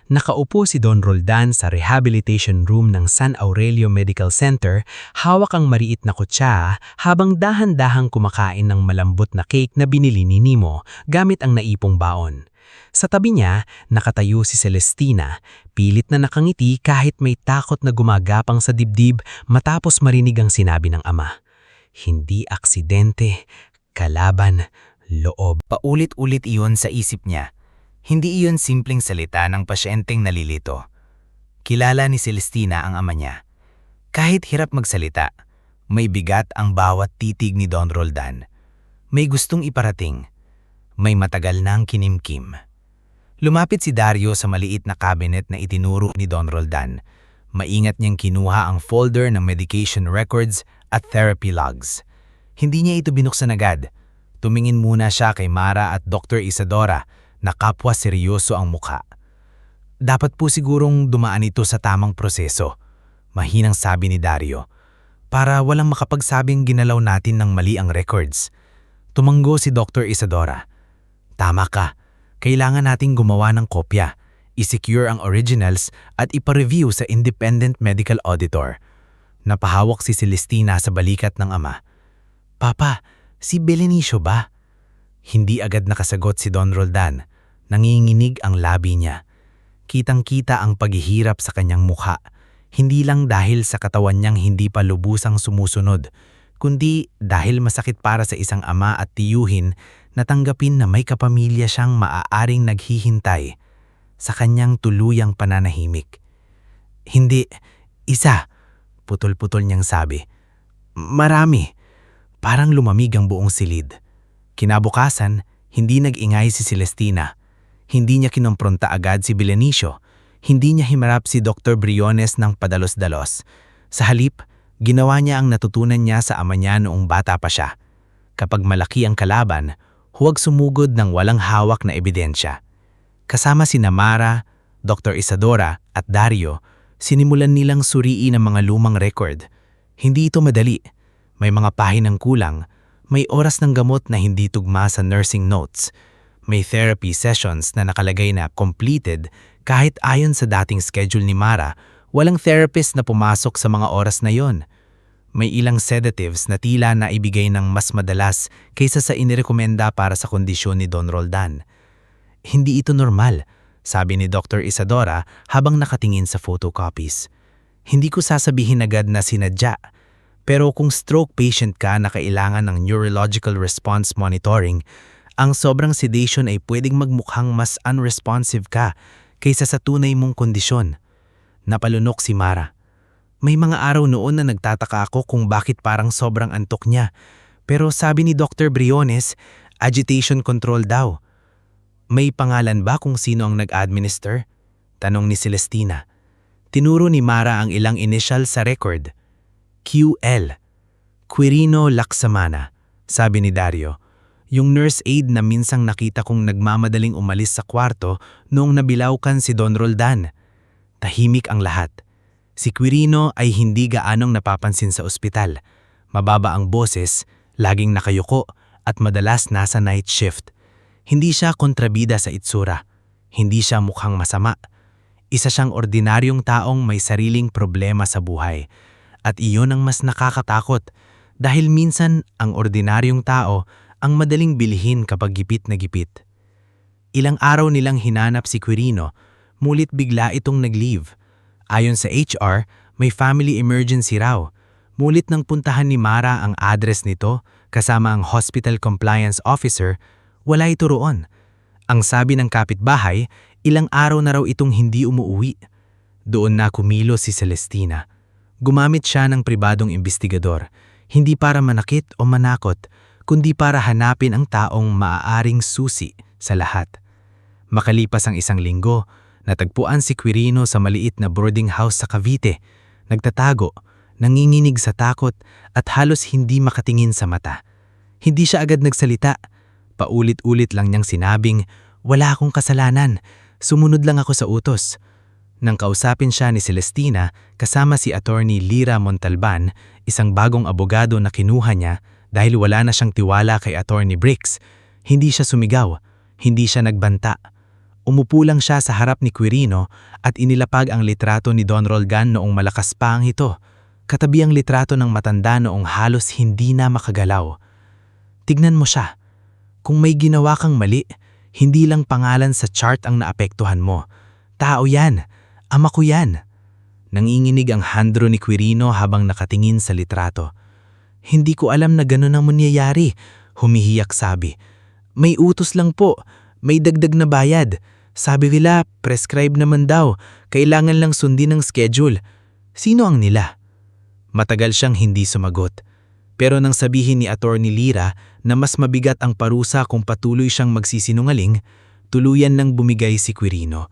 Nakaupo si Don Roldan sa rehabilitation room ng San Aurelio Medical Center, hawak ang mariit na kutsa habang dahan-dahang kumakain ng malambot na cake na binili ni Nemo gamit ang naipong baon. Sa tabi niya, nakatayo si Celestina, pilit na nakangiti kahit may takot na gumagapang sa dibdib matapos marinig ang sinabi ng ama. Hindi aksidente, kalaban, loob. Paulit-ulit iyon sa isip niya. Hindi iyon simpleng salita ng pasyenteng nalilito. Kilala ni Celestina ang ama niya. Kahit hirap magsalita, may bigat ang bawat titig ni Don Roldan. May gustong iparating. May matagal nang kinimkim. Lumapit si Dario sa maliit na cabinet na itinuro ni Don Roldan. Maingat niyang kinuha ang folder ng medication records at therapy logs. Hindi niya ito binuksan agad. Tumingin muna siya kay Mara at Dr. Isadora na kapwa seryoso ang mukha. Dapat po sigurong dumaan ito sa tamang proseso, mahinang sabi ni Dario, para walang makapagsabing ginalaw natin ng mali ang records. Tumanggo si Dr. Isadora. Tama ka. Kailangan nating gumawa ng kopya, i-secure ang originals at ipa-review sa independent medical auditor. Napahawak si Celestina sa balikat ng ama. Papa, si Belenicio ba? Hindi agad nakasagot si Don Roldan. Nanginginig ang labi niya. Kitang-kita ang paghihirap sa kanyang mukha. Hindi lang dahil sa katawan niyang hindi pa lubusang sumusunod, kundi dahil masakit para sa isang ama at tiyuhin na tanggapin na may kapamilya siyang maaaring naghihintay sa kanyang tuluyang pananahimik. Hindi, isa, putol-putol niyang sabi. Marami, parang lumamig ang buong silid. Kinabukasan, hindi nag-ingay si Celestina. Hindi niya kinompronta agad si Belenicio. Hindi niya himarap si Dr. Briones ng padalos-dalos. Sa halip, ginawa niya ang natutunan niya sa ama niya noong bata pa siya. Kapag malaki ang kalaban, huwag sumugod ng walang hawak na ebidensya. Kasama si Mara, Dr. Isadora at Dario, sinimulan nilang suriin ang mga lumang record. Hindi ito madali. May mga pahinang kulang, may oras ng gamot na hindi tugma sa nursing notes, may therapy sessions na nakalagay na completed kahit ayon sa dating schedule ni Mara, walang therapist na pumasok sa mga oras na yon. May ilang sedatives na tila na ibigay ng mas madalas kaysa sa inirekomenda para sa kondisyon ni Don Roldan. Hindi ito normal, sabi ni Dr. Isadora habang nakatingin sa photocopies. Hindi ko sasabihin agad na sinadya, pero kung stroke patient ka na kailangan ng neurological response monitoring, ang sobrang sedation ay pwedeng magmukhang mas unresponsive ka kaysa sa tunay mong kondisyon. Napalunok si Mara. May mga araw noon na nagtataka ako kung bakit parang sobrang antok niya. Pero sabi ni Dr. Briones, agitation control daw. May pangalan ba kung sino ang nag-administer? Tanong ni Celestina. Tinuro ni Mara ang ilang initial sa record. QL. Quirino Laksamana, sabi ni Dario. Yung nurse aide na minsang nakita kong nagmamadaling umalis sa kwarto noong nabilaukan si Don Roldan. Tahimik ang lahat. Si Quirino ay hindi gaanong napapansin sa ospital. Mababa ang boses, laging nakayuko at madalas nasa night shift. Hindi siya kontrabida sa itsura. Hindi siya mukhang masama. Isa siyang ordinaryong taong may sariling problema sa buhay. At iyon ang mas nakakatakot dahil minsan ang ordinaryong tao ang madaling bilhin kapag gipit na gipit. Ilang araw nilang hinanap si Quirino, Mulit bigla itong nag-leave. Ayon sa HR, may family emergency raw. Mulit nang puntahan ni Mara ang address nito kasama ang hospital compliance officer, wala ito roon. Ang sabi ng kapitbahay, ilang araw na raw itong hindi umuuwi. Doon na kumilos si Celestina. Gumamit siya ng pribadong investigador, hindi para manakit o manakot, kundi para hanapin ang taong maaaring susi sa lahat. Makalipas ang 1 linggo, natagpuan si Quirino sa maliit na boarding house sa Cavite. Nagtatago, nanginginig sa takot at halos hindi makatingin sa mata. Hindi siya agad nagsalita. Paulit-ulit lang niyang sinabing, "Wala akong kasalanan, sumunod lang ako sa utos." Nang kausapin siya ni Celestina kasama si Attorney Lira Montalban, isang bagong abogado na kinuha niya dahil wala na siyang tiwala kay Attorney Bricks, hindi siya sumigaw, hindi siya nagbanta. Umupo lang siya sa harap ni Quirino at inilapag ang litrato ni Don Roldan noong malakas pa ang hito, katabi ang litrato ng matanda noong halos hindi na makagalaw. Tignan mo siya. Kung may ginawa kang mali, hindi lang pangalan sa chart ang naapektuhan mo. Tao yan. Ama ko yan. Nanginginig ang handro ni Quirino habang nakatingin sa litrato. Hindi ko alam na gano'n ang mangyayari, humihiyak sabi. May utos lang po, may dagdag na bayad. Sabi nila, prescribe naman daw, kailangan lang sundin ang schedule. Sino ang nila? Matagal siyang hindi sumagot. Pero nang sabihin ni Attorney Lira na mas mabigat ang parusa kung patuloy siyang magsisinungaling, tuluyan nang bumigay si Quirino.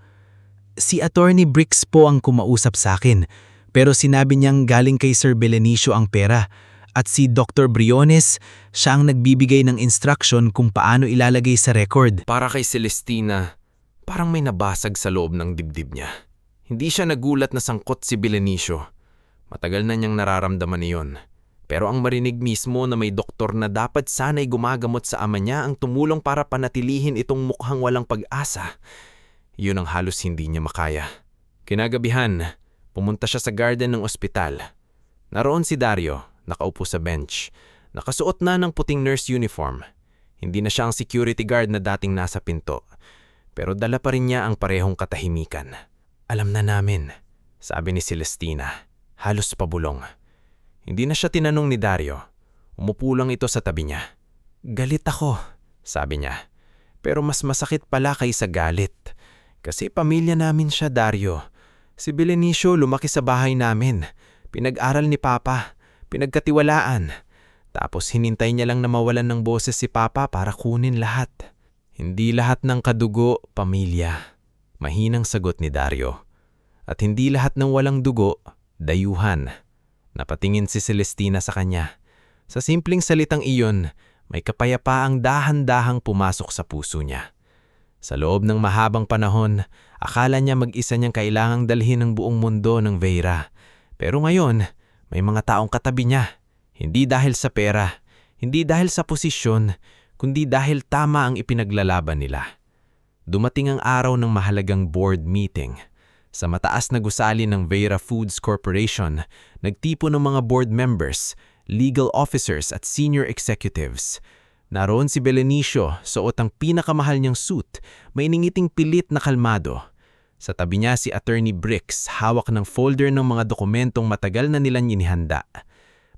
Si Attorney Bricks po ang kumausap sa akin, pero sinabi niyang galing kay Sir Belenicio ang pera at si Dr. Briones, siya ang nagbibigay ng instruction kung paano ilalagay sa record. Para kay Celestina, parang may nabasag sa loob ng dibdib niya. Hindi siya nagulat na sangkot si Belenicio. Matagal na niyang nararamdaman iyon. Pero ang marinig mismo na may doktor na dapat sana'y gumagamot sa ama niya ang tumulong para panatilihin itong mukhang walang pag-asa, yun ang halos hindi niya makaya. Kinagabihan, pumunta siya sa garden ng ospital. Naroon si Dario, nakaupo sa bench. Nakasuot na ng puting nurse uniform. Hindi na siya ang security guard na dating nasa pinto. Pero dala pa rin niya ang parehong katahimikan. Alam na namin, sabi ni Celestina, halos pabulong. Hindi na siya tinanong ni Dario. Umupo lang ito sa tabi niya. Galit ako, sabi niya. Pero mas masakit pala kaysa galit. Kasi pamilya namin siya, Dario. Si Belenicio lumaki sa bahay namin. Pinag-aral ni Papa. Pinagkatiwalaan. Tapos hinintay niya lang na mawalan ng boses si Papa para kunin lahat. Hindi lahat ng kadugo, pamilya. Mahinang sagot ni Dario. At hindi lahat ng walang dugo, dayuhan. Napatingin si Celestina sa kanya. Sa simpleng salitang iyon, may kapayapaang dahan-dahang pumasok sa puso niya. Sa loob ng mahabang panahon, akala niya mag-isa niyang kailangang dalhin ang buong mundo ng Veira. Pero ngayon, may mga taong katabi niya. Hindi dahil sa pera, hindi dahil sa posisyon, kundi dahil tama ang ipinaglalaban nila. Dumating ang araw ng mahalagang board meeting. Sa mataas na gusali ng Veira Foods Corporation, nagtipo ng mga board members, legal officers at senior executives. Naroon si Belenicio, suot ang pinakamahal niyang suit, may ningiting pilit na kalmado. Sa tabi niya si Attorney Bricks, hawak ng folder ng mga dokumentong matagal na nilang inihanda.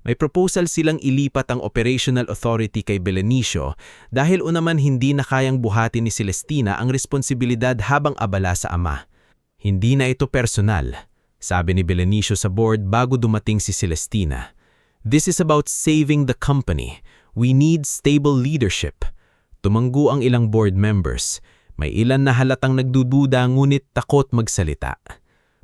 May proposal silang ilipat ang operational authority kay Belenicio dahil unaman hindi na kayang buhatin ni Celestina ang responsibilidad habang abala sa ama. Hindi na ito personal, sabi ni Belenicio sa board bago dumating si Celestina. This is about saving the company. We need stable leadership. Tumanggo ang ilang board members. May ilan na halatang nagdududa ngunit takot magsalita.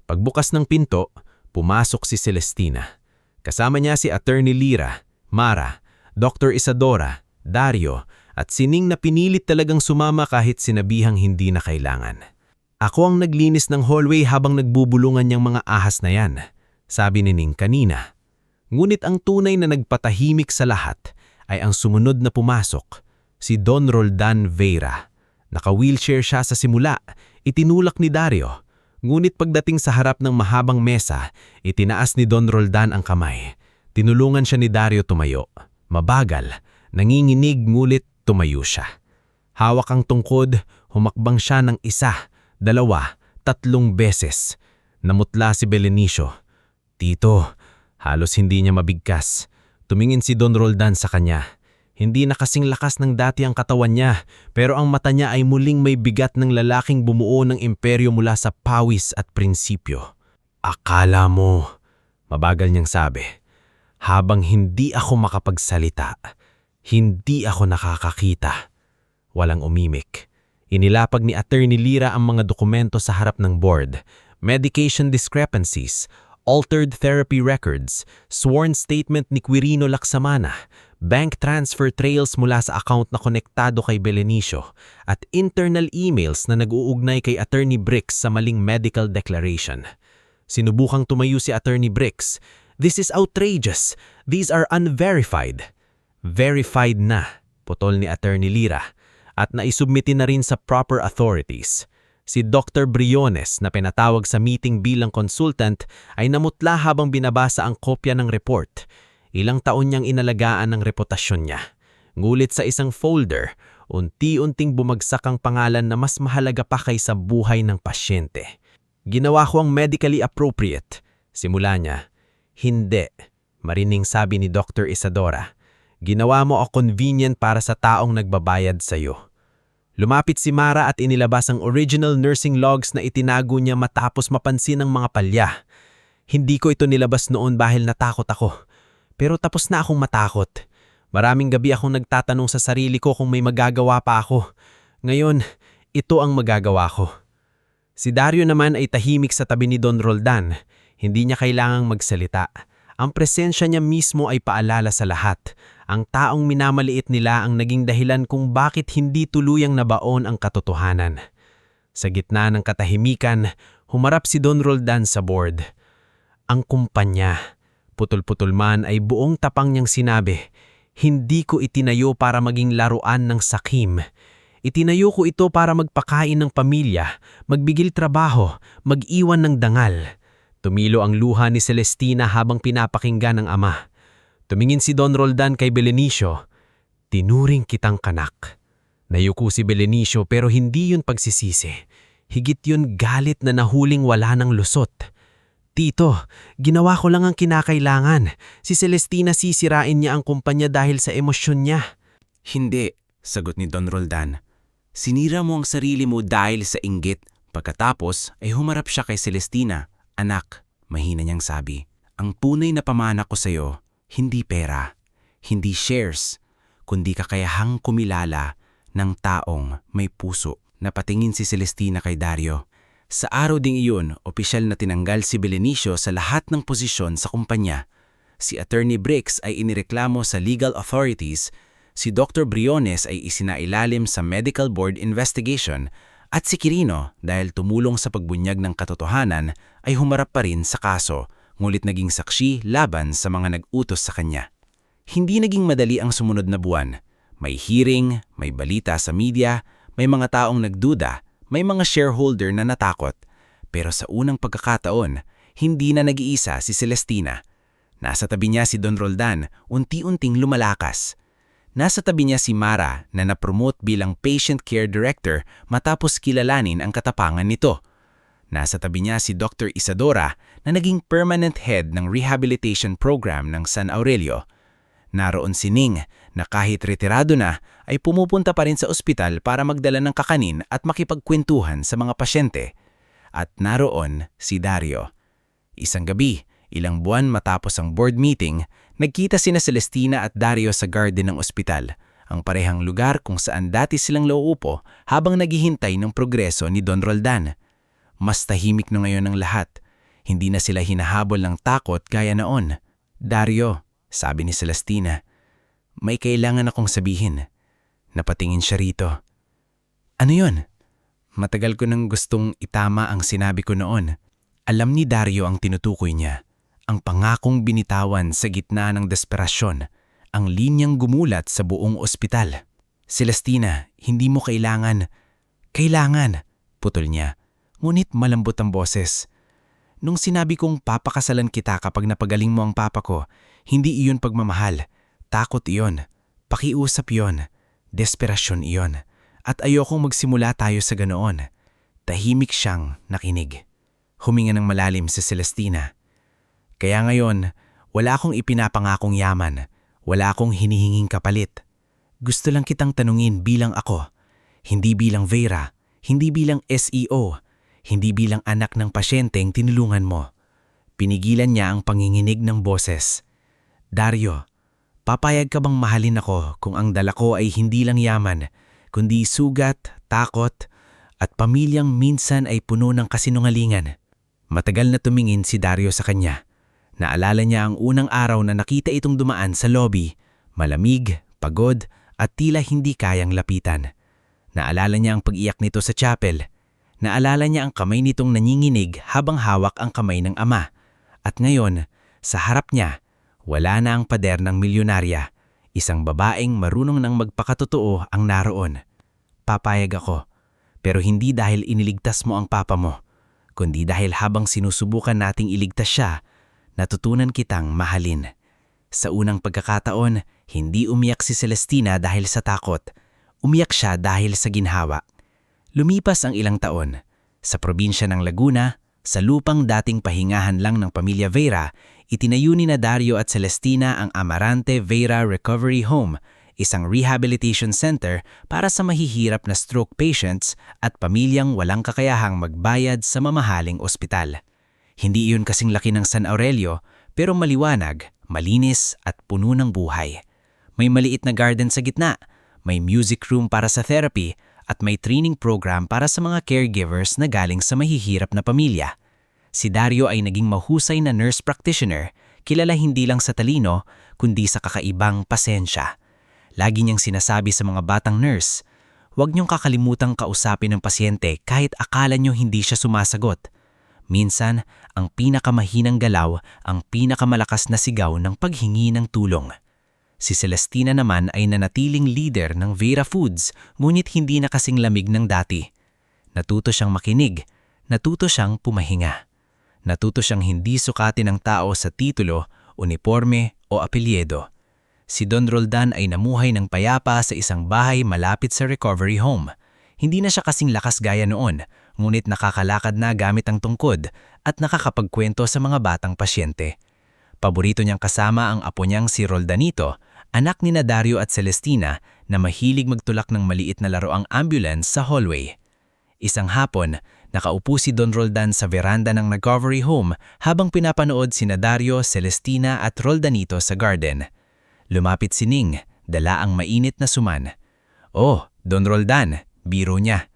Pagbukas ng pinto, pumasok si Celestina. Kasama niya si Attorney Lira, Mara, Dr. Isadora, Dario, at sining na pinilit talagang sumama kahit sinabihang hindi na kailangan. Ako ang naglinis ng hallway habang nagbubulungan niyang mga ahas na yan, sabi ni Ning kanina. Ngunit ang tunay na nagpatahimik sa lahat ay ang sumunod na pumasok, si Don Roldan Veira. Naka-wheelchair siya sa simula, itinulak ni Dario. Ngunit pagdating sa harap ng mahabang mesa, itinaas ni Don Roldan ang kamay. Tinulungan siya ni Dario tumayo. Mabagal, nanginginig ngulit tumayo siya. Hawak ang tungkod, humakbang siya ng 1, 2, 3 beses. Namutla si Belenicio. Tito, halos hindi niya mabigkas. Tumingin si Don Roldan sa kanya. Hindi na kasing lakas ng dati ang katawan niya, pero ang mata niya ay muling may bigat ng lalaking bumuo ng imperyo mula sa pawis at prinsipyo. Akala mo, mabagal niyang sabi, habang hindi ako makapagsalita, hindi ako nakakakita. Walang umimik. Inilapag ni Attorney Lira ang mga dokumento sa harap ng board. Medication discrepancies, altered therapy records, sworn statement ni Quirino Laksamana, bank transfer trails mula sa account na konektado kay Belenicio, at internal emails na nag-uugnay kay Attorney Bricks sa maling medical declaration. Sinubukang tumayo si Attorney Bricks. This is outrageous. These are unverified. Verified na, putol ni Attorney Lira, at naisubmiti na rin sa proper authorities. Si Dr. Briones na pinatawag sa meeting bilang consultant ay namutla habang binabasa ang kopya ng report. Ilang taon niyang inalagaan ang reputasyon niya. Ngulit sa isang folder, unti-unting bumagsak ang pangalan na mas mahalaga pa kaysa buhay ng pasyente. Ginawa ko ang medically appropriate. Simula niya, hindi. Marining sabi ni Dr. Isadora. Ginawa mo o convenient para sa taong nagbabayad sa iyo. Lumapit si Mara at inilabas ang original nursing logs na itinago niya matapos mapansin ng mga palya. Hindi ko ito nilabas noon dahil natakot ako. Pero tapos na akong matakot. Maraming gabi akong nagtatanong sa sarili ko kung may magagawa pa ako. Ngayon, ito ang magagawa ko. Si Dario naman ay tahimik sa tabi ni Don Roldan. Hindi niya kailangang magsalita. Ang presensya niya mismo ay paalala sa lahat. Ang taong minamaliit nila ang naging dahilan kung bakit hindi tuluyang nabaon ang katotohanan. Sa gitna ng katahimikan, humarap si Don Roldan sa board. Ang kumpanya, putol-putol man ay buong tapang niyang sinabi, hindi ko itinayo para maging laruan ng sakim. Itinayo ko ito para magpakain ng pamilya, magbigil trabaho, mag-iwan ng dangal. Tumilo ang luha ni Celestina habang pinapakinggan ng ama. Tumingin si Don Roldan kay Belenicio. Tinuring kitang kanak. Nayuko si Belenicio pero hindi yun pagsisisi. Higit yun galit na nahuling wala ng lusot. Tito, ginawa ko lang ang kinakailangan. Si Celestina sisirain niya ang kumpanya dahil sa emosyon niya. Hindi, sagot ni Don Roldan. Sinira mo ang sarili mo dahil sa inggit. Pagkatapos ay humarap siya kay Celestina. Anak, mahina niyang sabi, ang tunay na pamana ko sa'yo, hindi pera, hindi shares, kundi kakayahang kumilala ng taong may puso. Napatingin si Celestina kay Dario. Sa araw ding iyon, opisyal na tinanggal si Belenicio sa lahat ng posisyon sa kumpanya. Si Attorney Bricks ay inireklamo sa legal authorities, si Dr. Briones ay isinailalim sa medical board investigation, at si Quirino, dahil tumulong sa pagbunyag ng katotohanan, ay humarap pa rin sa kaso, ngulit naging saksi laban sa mga nag-utos sa kanya. Hindi naging madali ang sumunod na buwan. May hearing, may balita sa media, may mga taong nagduda, may mga shareholder na natakot. Pero sa unang pagkakataon, hindi na nag-iisa si Celestina. Nasa tabi niya si Don Roldan, unti-unting lumalakas. Nasa tabi niya si Mara na napromote bilang Patient Care Director matapos kilalanin ang katapangan nito. Nasa tabi niya si Dr. Isadora na naging permanent head ng rehabilitation program ng San Aurelio. Naroon si Ning na kahit retirado na ay pumupunta pa rin sa ospital para magdala ng kakanin at makipagkwentuhan sa mga pasyente. At naroon si Dario. Isang gabi, ilang buwan matapos ang board meeting, nagkita sina Celestina at Dario sa garden ng ospital, ang parehang lugar kung saan dati silang nauupo habang naghihintay ng progreso ni Don Roldan. Mas tahimik na ngayon ang lahat. Hindi na sila hinahabol ng takot gaya noon. Dario, sabi ni Celestina, may kailangan akong sabihin. Napatingin siya rito. Ano yun? Matagal ko nang gustong itama ang sinabi ko noon. Alam ni Dario ang tinutukoy niya. Ang pangakong binitawan sa gitna ng desperasyon, ang linyang gumulat sa buong ospital. Celestina, hindi mo kailangan. Kailangan, putol niya. Ngunit malambot ang boses. Nung sinabi kong papakasalan kita kapag napagaling mo ang papa ko, hindi iyon pagmamahal. Takot iyon. Pakiusap iyon. Desperasyon iyon. At ayokong magsimula tayo sa ganoon. Tahimik siyang nakinig. Huminga ng malalim si Celestina. Kaya ngayon, wala akong ipinapangakong yaman. Wala akong hinihinging kapalit. Gusto lang kitang tanungin bilang ako. Hindi bilang Vera. Hindi bilang SEO. Hindi bilang anak ng pasyenteng tinulungan mo. Pinigilan niya ang panginginig ng boses. Dario, papayag ka bang mahalin ako kung ang dala ko ay hindi lang yaman, kundi sugat, takot, at pamilyang minsan ay puno ng kasinungalingan? Matagal na tumingin si Dario sa kanya. Naalala niya ang unang araw na nakita itong dumaan sa lobby, malamig, pagod, at tila hindi kayang lapitan. Naalala niya ang pag-iyak nito sa chapel. Naalala niya ang kamay nitong nanginginig habang hawak ang kamay ng ama. At ngayon, sa harap niya, wala na ang pader ng milyonarya. Isang babaeng marunong ng magpakatotoo ang naroon. Papayag ako, pero hindi dahil iniligtas mo ang papa mo, kundi dahil habang sinusubukan nating iligtas siya, natutunan kitang mahalin. Sa unang pagkakataon, hindi umiyak si Celestina dahil sa takot. Umiyak siya dahil sa ginhawa. Lumipas ang ilang taon. Sa probinsya ng Laguna, sa lupang dating pahingahan lang ng pamilya Vera, itinayo ni Dario at Celestina ang Amarante Vera Recovery Home, isang rehabilitation center para sa mahihirap na stroke patients at pamilyang walang kakayahang magbayad sa mamahaling ospital. Hindi iyon kasing laki ng San Aurelio, pero maliwanag, malinis at puno ng buhay. May maliit na garden sa gitna, may music room para sa therapy, at may training program para sa mga caregivers na galing sa mahihirap na pamilya. Si Dario ay naging mahusay na nurse practitioner, kilala hindi lang sa talino, kundi sa kakaibang pasensya. Lagi niyang sinasabi sa mga batang nurse, huwag niyong kakalimutang kausapin ng pasyente kahit akala niyo hindi siya sumasagot. Minsan, ang pinakamahinang galaw ang pinakamalakas na sigaw ng paghingi ng tulong. Si Celestina naman ay nanatiling leader ng Vera Foods, ngunit hindi na kasing lamig ng dati. Natuto siyang makinig, natuto siyang pumahinga. Natuto siyang hindi sukatin ng tao sa titulo, uniforme o apelyedo. Si Don Roldan ay namuhay ng payapa sa isang bahay malapit sa recovery home. Hindi na siya kasing lakas gaya noon, ngunit nakakalakad na gamit ang tungkod at nakakapagkwento sa mga batang pasyente. Paborito niyang kasama ang apo niyang si Roldanito, anak ni Dario at Celestina na mahilig magtulak ng maliit na laroang ambulance sa hallway. Isang hapon, nakaupo si Don Roldan sa veranda ng recovery home habang pinapanood si Dario, Celestina at Roldanito sa garden. Lumapit si Ning, dala ang mainit na suman. "Oh, Don Roldan," biro niya.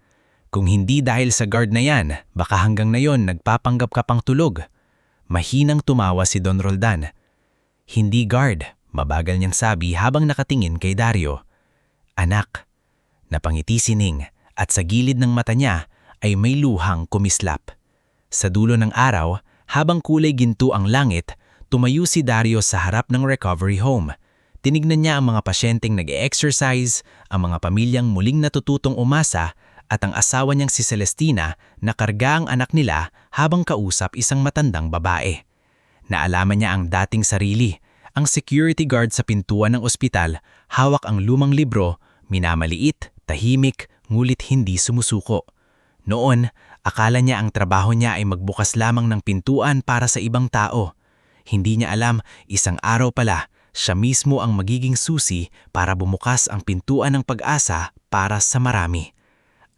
"Kung hindi dahil sa guard na yan, baka hanggang ngayon nagpapanggap ka pang tulog." Mahinang tumawa si Don Roldan. "Hindi guard," mabagal niyang sabi habang nakatingin kay Dario. "Anak." Napangiti si Ning at sa gilid ng mata niya ay may luhang kumislap. Sa dulo ng araw, habang kulay ginto ang langit, tumayo si Dario sa harap ng recovery home. Tinignan niya ang mga pasyenteng nag-e-exercise, ang mga pamilyang muling natututong umasa, at ang asawa niyang si Celestina na karga ang anak nila habang kausap isang matandang babae. Naalaman niya ang dating sarili, ang security guard sa pintuan ng ospital, hawak ang lumang libro, minamaliit, tahimik, ngulit hindi sumusuko. Noon, akala niya ang trabaho niya ay magbukas lamang ng pintuan para sa ibang tao. Hindi niya alam, isang araw pala, siya mismo ang magiging susi para bumukas ang pintuan ng pag-asa para sa marami.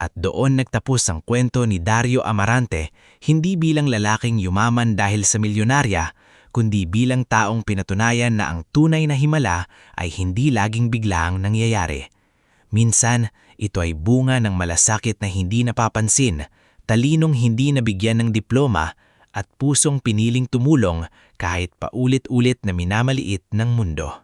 At doon nagtapos ang kwento ni Dario Amarante, hindi bilang lalaking yumaman dahil sa milyonarya, kundi bilang taong pinatunayan na ang tunay na himala ay hindi laging biglaang nangyayari. Minsan, ito ay bunga ng malasakit na hindi napapansin, talinong hindi nabigyan ng diploma, at pusong piniling tumulong kahit paulit-ulit na minamaliit ng mundo.